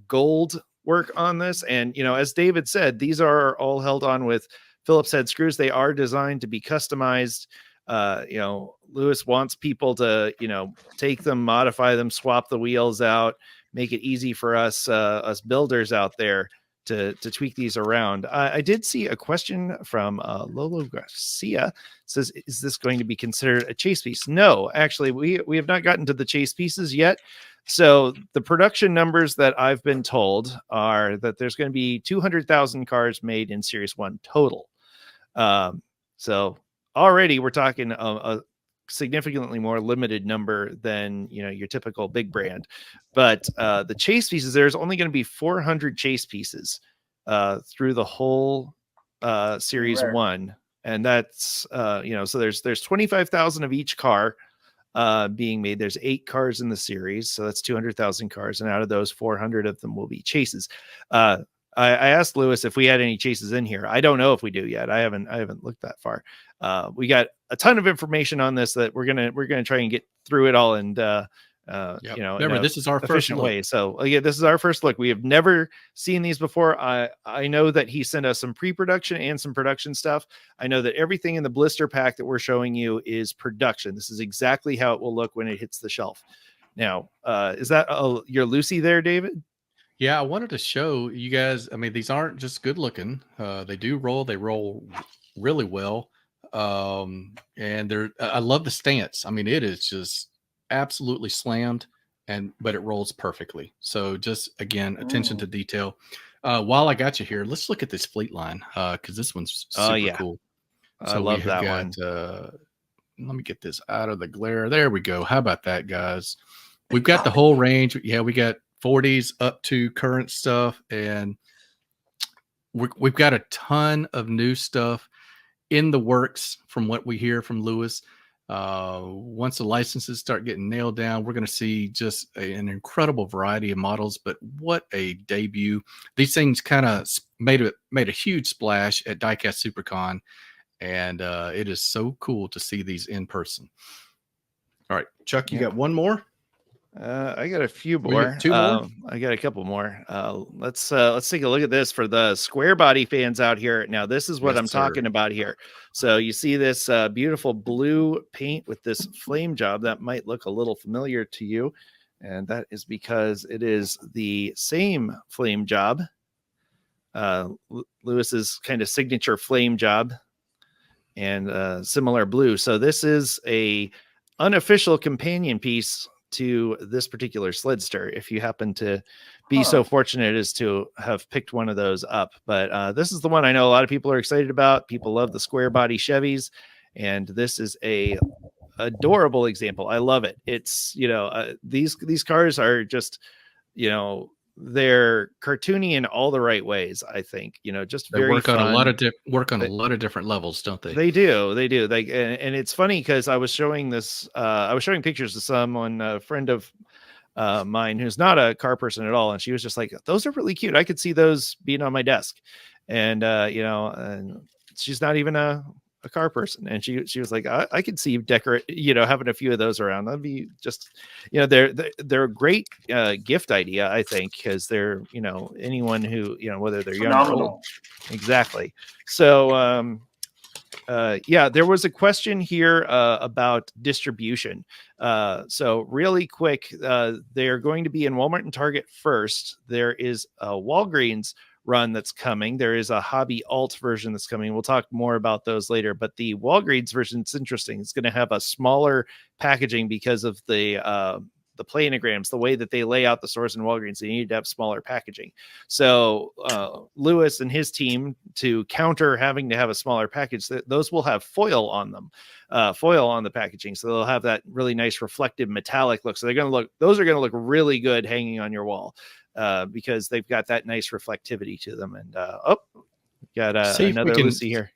gold work on this. And, as David said, these are all held on with Phillips head screws. They are designed to be customized. Lewis wants people to, take them, modify them, swap the wheels out, make it easy for us builders out there to tweak these around. I did see a question from Lolo Garcia. Says, is this going to be considered a chase piece? No, actually, we have not gotten to the chase pieces yet. So the production numbers that I've been told are that there's going to be 200,000 cars made in Series 1 total. So already we're talking a significantly more limited number than your typical big brand. But the chase pieces, there's only going to be 400 chase pieces through the whole Series 1. And that's so there's 25,000 of each car being made. There's 8 cars in the series, so that's 200,000 cars, and out of those, 400 of them will be chases. I asked Lewis if we had any chases in here. I don't know if we do yet. I haven't looked that far. We got a ton of information on this that we're gonna try and get through it all, and remember, this is our first look. way. So this is our first look. We have never seen these before. I know that he sent us some pre-production and some production stuff. I know that everything in the blister pack that we're showing you is production. This is exactly how it will look when it hits the shelf. Now, is that your Lucy there, David? Yeah, I wanted to show you guys. I mean, these aren't just good looking. They do roll. They roll really well. And I love the stance. I mean, it is just absolutely slammed, but it rolls perfectly. So just again, attention to detail. While I got you here, let's look at this fleet line because this one's super cool. So I love that one. Let me get this out of the glare. There we go. How about that, guys? We've got the whole range. Yeah, we got 40s up to current stuff, and we've got a ton of new stuff in the works from what we hear from Lewis. Once the licenses start getting nailed down, we're going to see just an incredible variety of models. But what a debut! These things kind of made a huge splash at Diecast SuperCon, and it is so cool to see these in person. All right, Chuck, you got one more? I got a few more. 2 more? I got a couple more. Let's take a look at this for the square body fans out here. Now, this is what I'm talking about here. So you see this beautiful blue paint with this flame job that might look a little familiar to you. And that is because it is the same flame job. Lewis's kind of signature flame job and similar blue. So this is a unofficial companion piece to this particular Sledster, if you happen to be so fortunate as to have picked one of those up. But this is the one I know a lot of people are excited about. People love the square body Chevys, and this is a adorable example. I love it. It's these cars are just they're cartoony in all the right ways. I think just they very work fun. on a lot of different levels, don't they? They do. Like, and it's funny because I was showing this. I was showing pictures to someone, a friend of mine who's not a car person at all, and she was just like, "Those are really cute. I could see those being on my desk." And and she's not even a car person, and she was like, I could see having a few of those around. That'd be just they're a great gift idea, I think, because they're anyone who whether they're young or old. Exactly. So there was a question here about distribution. So really quick, they're going to be in Walmart and Target first. There is a Walgreens run that's coming. There is a Hobby Alt version that's coming. We'll talk more about those later, but the Walgreens version is interesting. It's going to have a smaller packaging because of the the planograms, the way that they lay out the stores in Walgreens, they need to have smaller packaging. So Lewis and his team, to counter having to have a smaller package, those will have foil on them, foil on the packaging. So they'll have that really nice reflective metallic look. So those are going to look really good hanging on your wall because they've got that nice reflectivity to them. And got another Lucy here.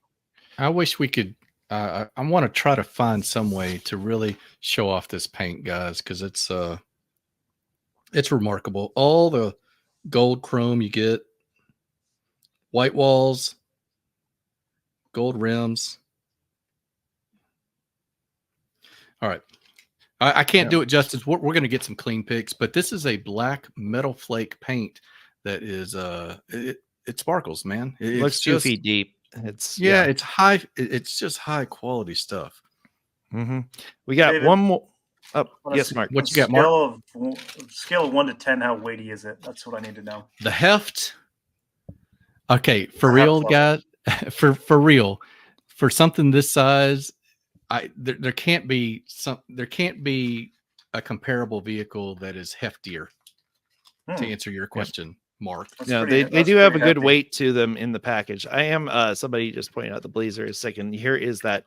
I wish we could. I want to try to find some way to really show off this paint, guys, because it's remarkable. All the gold chrome you get, white walls, gold rims. All right. I can't do it justice. We're going to get some clean pics, but this is a black metal flake paint that is it sparkles, man. It looks 2 feet deep. It's high. It's just high quality stuff. Mm-hmm. We got David, one more. Yes, Mark. What you got, Mark? Scale of 1 to 10, how weighty is it? That's what I need to know. The heft. Okay, for real, guys. For real, for something this size, there can't be a comparable vehicle that is heftier. To answer your question, Mark. No, they do have a good weight to them in the package. I am somebody just pointed out the Blazer is second. Here is that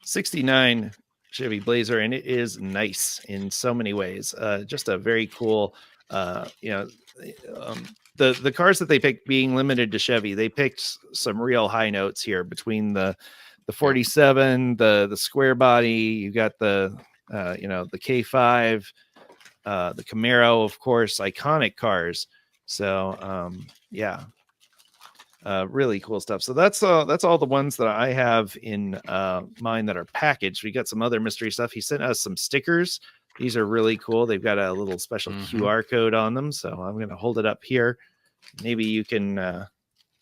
69 Chevy Blazer, and it is nice in so many ways. Just a very cool, the cars that they picked, being limited to Chevy, they picked some real high notes here between the 47, the square body. You got the K5, the Camaro, of course, iconic cars. So really cool stuff. So that's all the ones that I have in mine that are packaged. We got some other mystery stuff. He sent us some stickers. These are really cool. They've got a little special QR code on them. So I'm going to hold it up here. Maybe you can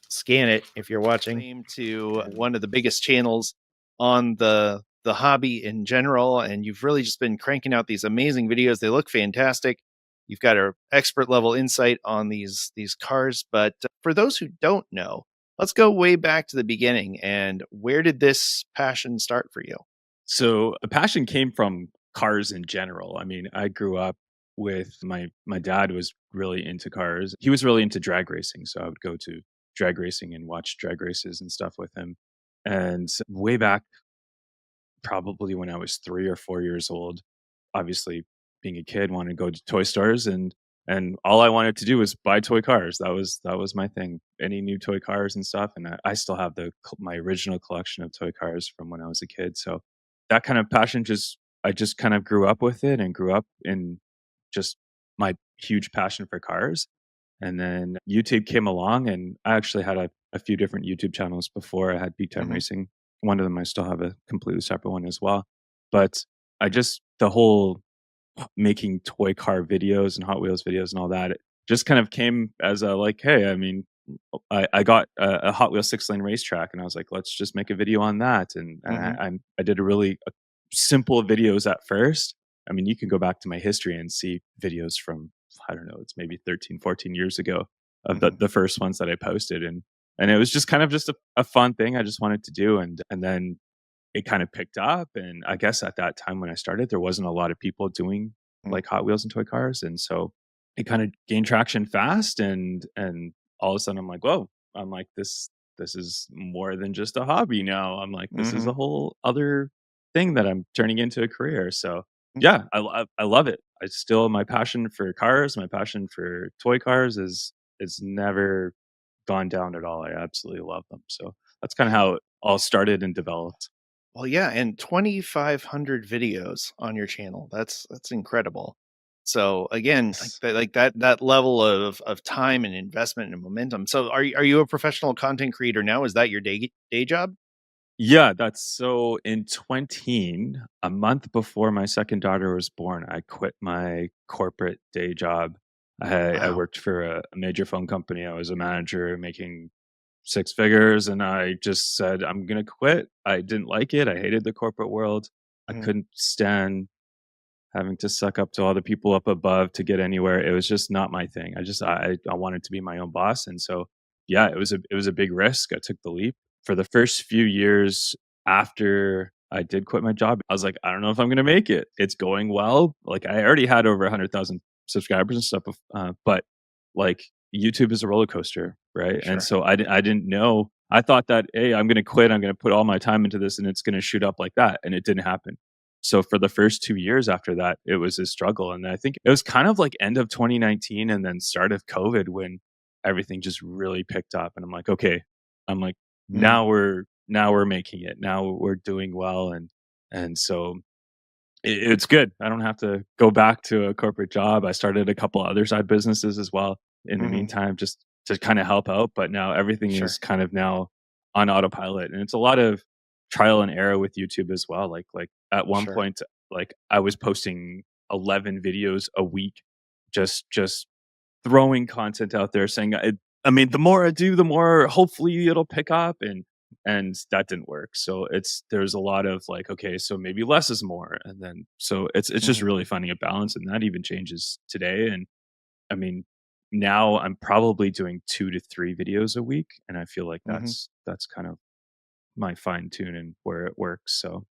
scan it if you're watching. To one of the biggest channels on the hobby in general, and you've really just been cranking out these amazing videos. They look fantastic. You've got an expert level insight on these cars. But for those who don't know, let's go way back to the beginning. And where did this passion start for you? So a passion came from cars in general. I mean, I grew up with my dad was really into cars. He was really into drag racing. So I would go to drag racing and watch drag races and stuff with him. And way back, probably when I was 3 or 4 years old, obviously being a kid, wanted to go to toy stores, and all I wanted to do was buy toy cars. That was my thing. Any new toy cars and stuff. And I still have my original collection of toy cars from when I was a kid. So that kind of passion I just kind of grew up with it, and grew up in just my huge passion for cars. And then YouTube came along, and I actually had a few different YouTube channels before I had Big Time Racing. One of them I still have a completely separate one as well. But the whole making toy car videos and Hot Wheels videos and all that, it just kind of came as hey, I mean, I got a Hot Wheels 6-lane racetrack, and I was like, let's just make a video on that. And I did a really simple videos at first. I mean, you can go back to my history and see videos from, I don't know, it's maybe 13, 14 years ago of the first ones that I posted. And it was just kind of just a fun thing I just wanted to do. And then it kind of picked up. And I guess at that time when I started, there wasn't a lot of people doing like Hot Wheels and toy cars. And so it kind of gained traction fast. And all of a sudden I'm like, whoa, I'm like, this is more than just a hobby now. I'm like, this is a whole other thing that I'm turning into a career. So yeah, I love it. My passion for cars, my passion for toy cars is never gone down at all. I absolutely love them. So that's kind of how it all started and developed. Well, yeah, and 2,500 videos on your channel. That's incredible. So again, like that level of time and investment and momentum. So are you a professional content creator now? Is that your day job? Yeah, that's so in 20, a month before my second daughter was born, I quit my corporate day job. I worked for a major phone company. I was a manager making 6 figures, and I just said, I'm going to quit. I didn't like it. I hated the corporate world. I couldn't stand having to suck up to all the people up above to get anywhere. It was just not my thing. I wanted to be my own boss. And so, yeah, it was a big risk. I took the leap. For the first few years after I did quit my job. I was like, I don't know if I'm going to make it. It's going well. Like I already had over 100,000 subscribers and stuff, but like YouTube is a roller coaster, right? Sure. And so I didn't know. I thought that, hey, I'm going to quit. I'm going to put all my time into this, and it's going to shoot up like that, and it didn't happen. So for the first 2 years after that, it was a struggle, and I think it was kind of like end of 2019 and then start of COVID when everything just really picked up, and I'm like, okay, I'm like, now we're making it. Now we're doing well, and so it's good. I don't have to go back to a corporate job. I started a couple other side businesses as well in the meantime, just to kind of help out. But now everything is kind of now on autopilot, and it's a lot of trial and error with YouTube as well. Like at one point, like I was posting 11 videos a week, just throwing content out there, saying, I mean, the more I do, the more hopefully it'll pick up, and that didn't work. So there's a lot of like, okay, so maybe less is more, and then so it's just really finding a balance, and that even changes today. And I mean, now I'm probably doing 2 to 3 videos a week, and I feel like that's kind of my fine tune and where it works. So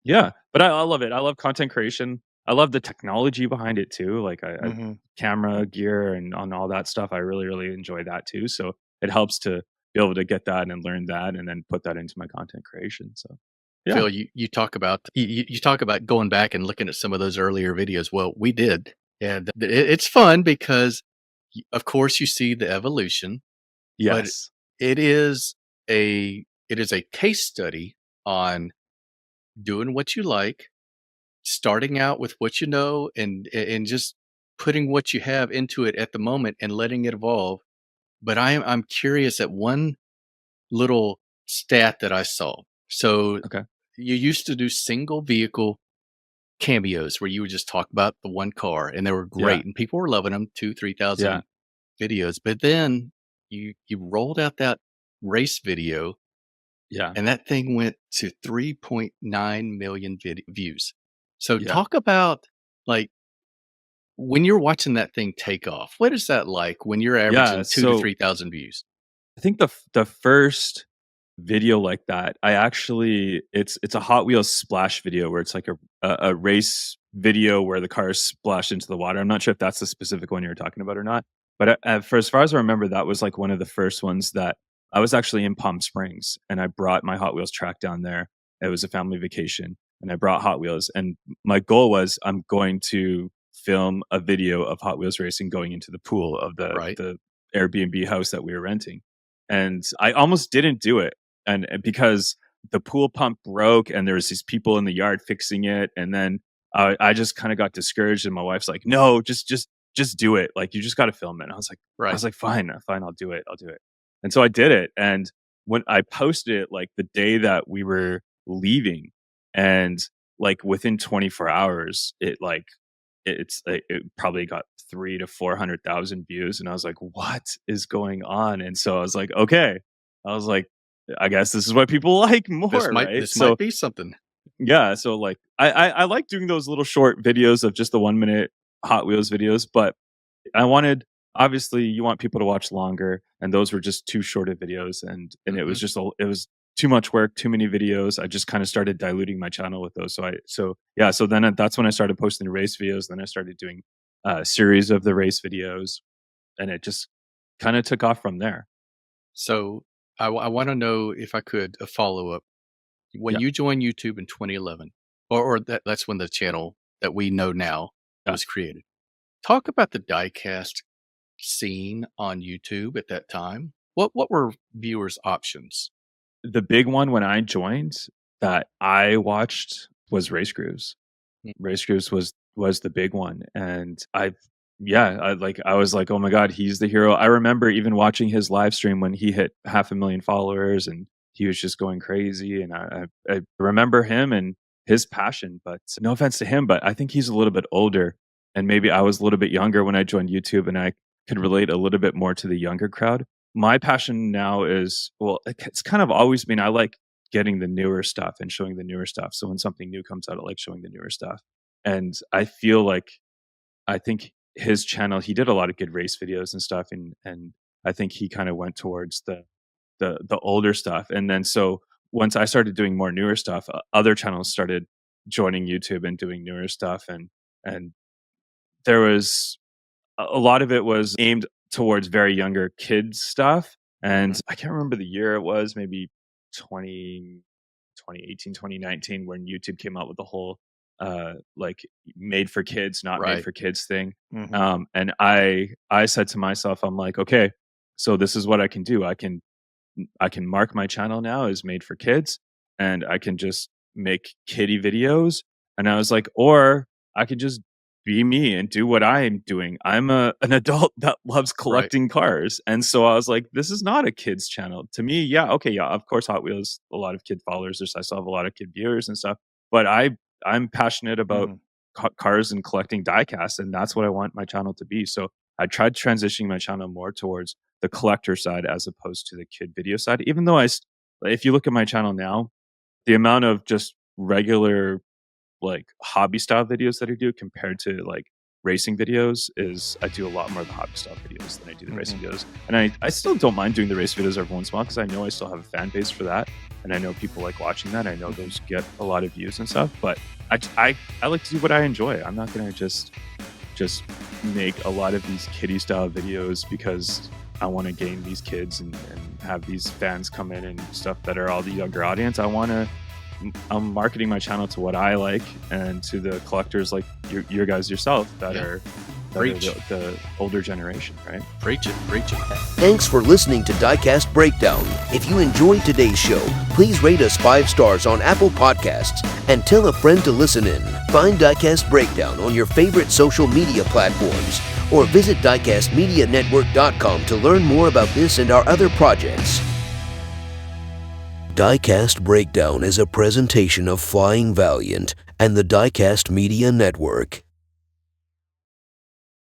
yeah, but I love it. I love content creation. I love the technology behind it too. Like I camera gear and on all that stuff. I really, really enjoy that too. So it helps to be able to get that and learn that and then put that into my content creation. So yeah. Phil, you talk about you talk about going back and looking at some of those earlier videos. Well, we did, and it's fun because, of course, you see the evolution. Yes, but it is a case study on doing what you like, starting out with what you know, and just putting what you have into it at the moment and letting it evolve. But I'm curious at one little stat that I saw. So you used to do single vehicle cameos where you would just talk about the one car, and they were great, and people were loving them, 2,000-3,000 videos. But then you rolled out that race video, and that thing went to 3.9 million views. So talk about like when you're watching that thing take off. What is that like when you're averaging 2,000 to 3,000 views? I think the first video like that, I actually it's a Hot Wheels splash video where it's like a race video where the cars splash into the water. I'm not sure if that's the specific one you're talking about or not, but for as far as I remember, that was like one of the first ones that I was actually in Palm Springs, and I brought my Hot Wheels track down there. It was a family vacation, and I brought Hot Wheels, and my goal was I'm going to film a video of Hot Wheels racing going into the pool of the Airbnb house that we were renting. And I almost didn't do it, and because the pool pump broke, and there was these people in the yard fixing it, and then I just kind of got discouraged. And my wife's like, "No, just do it. Like you just got to film it." And I was like, "Fine, I'll do it. And so I did it. And when I posted it, like the day that we were leaving, and like within 24 hours, it probably got 300,000 to 400,000 views, and I was like, "What is going on?" And so I was like, "Okay," I was like, "I guess this is what people like more." This might be something. Yeah, so like I like doing those little short videos of just the 1 minute Hot Wheels videos, but I wanted, obviously you want people to watch longer, and those were just too short of videos, and it was just it was too much work, too many videos. I just kind of started diluting my channel with those. So then that's when I started posting the race videos. Then I started doing a series of the race videos, and it just kind of took off from there. So I want to know, if I could, a follow up. When you joined YouTube in 2011, or that's when the channel that we know now was created. Talk about the diecast scene on YouTube at that time. What were viewers' options? The big one when I joined that I watched was Race Grooves. Race Grooves was the big one, and I was like, oh my god, he's the hero. I remember even watching his live stream when he hit 500,000 followers, and he was just going crazy. And I remember him and his passion. But no offense to him, but I think he's a little bit older, and maybe I was a little bit younger when I joined YouTube, and I could relate a little bit more to the younger crowd. My passion now is, well, it's kind of always been, I like getting the newer stuff and showing the newer stuff. So when something new comes out, I like showing the newer stuff. And I feel like, I think his channel, he did a lot of good race videos and stuff. And I think he kind of went towards the older stuff. And then so once I started doing more newer stuff, other channels started joining YouTube and doing newer stuff, and there was a lot of it was aimed towards very younger kids stuff. And I can't remember the year it was, maybe 2018, 2019, when YouTube came out with the whole like made for kids, not made for kids thing. And I said to myself, I'm like, okay, so this is what I can do. I can mark my channel now as made for kids, and I can just make kiddie videos. And I was like, or I could just be me and do what I'm doing. I'm an adult that loves collecting cars. And so I was like, this is not a kids channel. To me, yeah, okay, yeah, of course Hot Wheels, a lot of kid followers. I still have a lot of kid viewers and stuff. But I'm passionate about cars and collecting diecast, and that's what I want my channel to be. So I tried transitioning my channel more towards the collector side as opposed to the kid video side. Even though if you look at my channel now, the amount of just regular like hobby style videos that I do compared to like racing videos is I do a lot more of the hobby style videos than I do the racing videos. And I still don't mind doing the race videos every once in a while because I know I still have a fan base for that. And I know people like watching that. I know those get a lot of views and stuff. But I like to do what I enjoy. I'm not going to just make a lot of these kiddie style videos because I want to gain these kids and have these fans come in and stuff that are all the younger audience. I'm marketing my channel to what I like and to the collectors like your guys yourself that are the older generation, right? Preach it. Thanks for listening to Diecast Breakdown. If you enjoyed today's show, please rate us 5 stars on Apple Podcasts and tell a friend to listen in. Find Diecast Breakdown on your favorite social media platforms or visit diecastmedianetwork.com to learn more about this and our other projects. Diecast Breakdown is a presentation of Flying Valiant and the Diecast Media Network.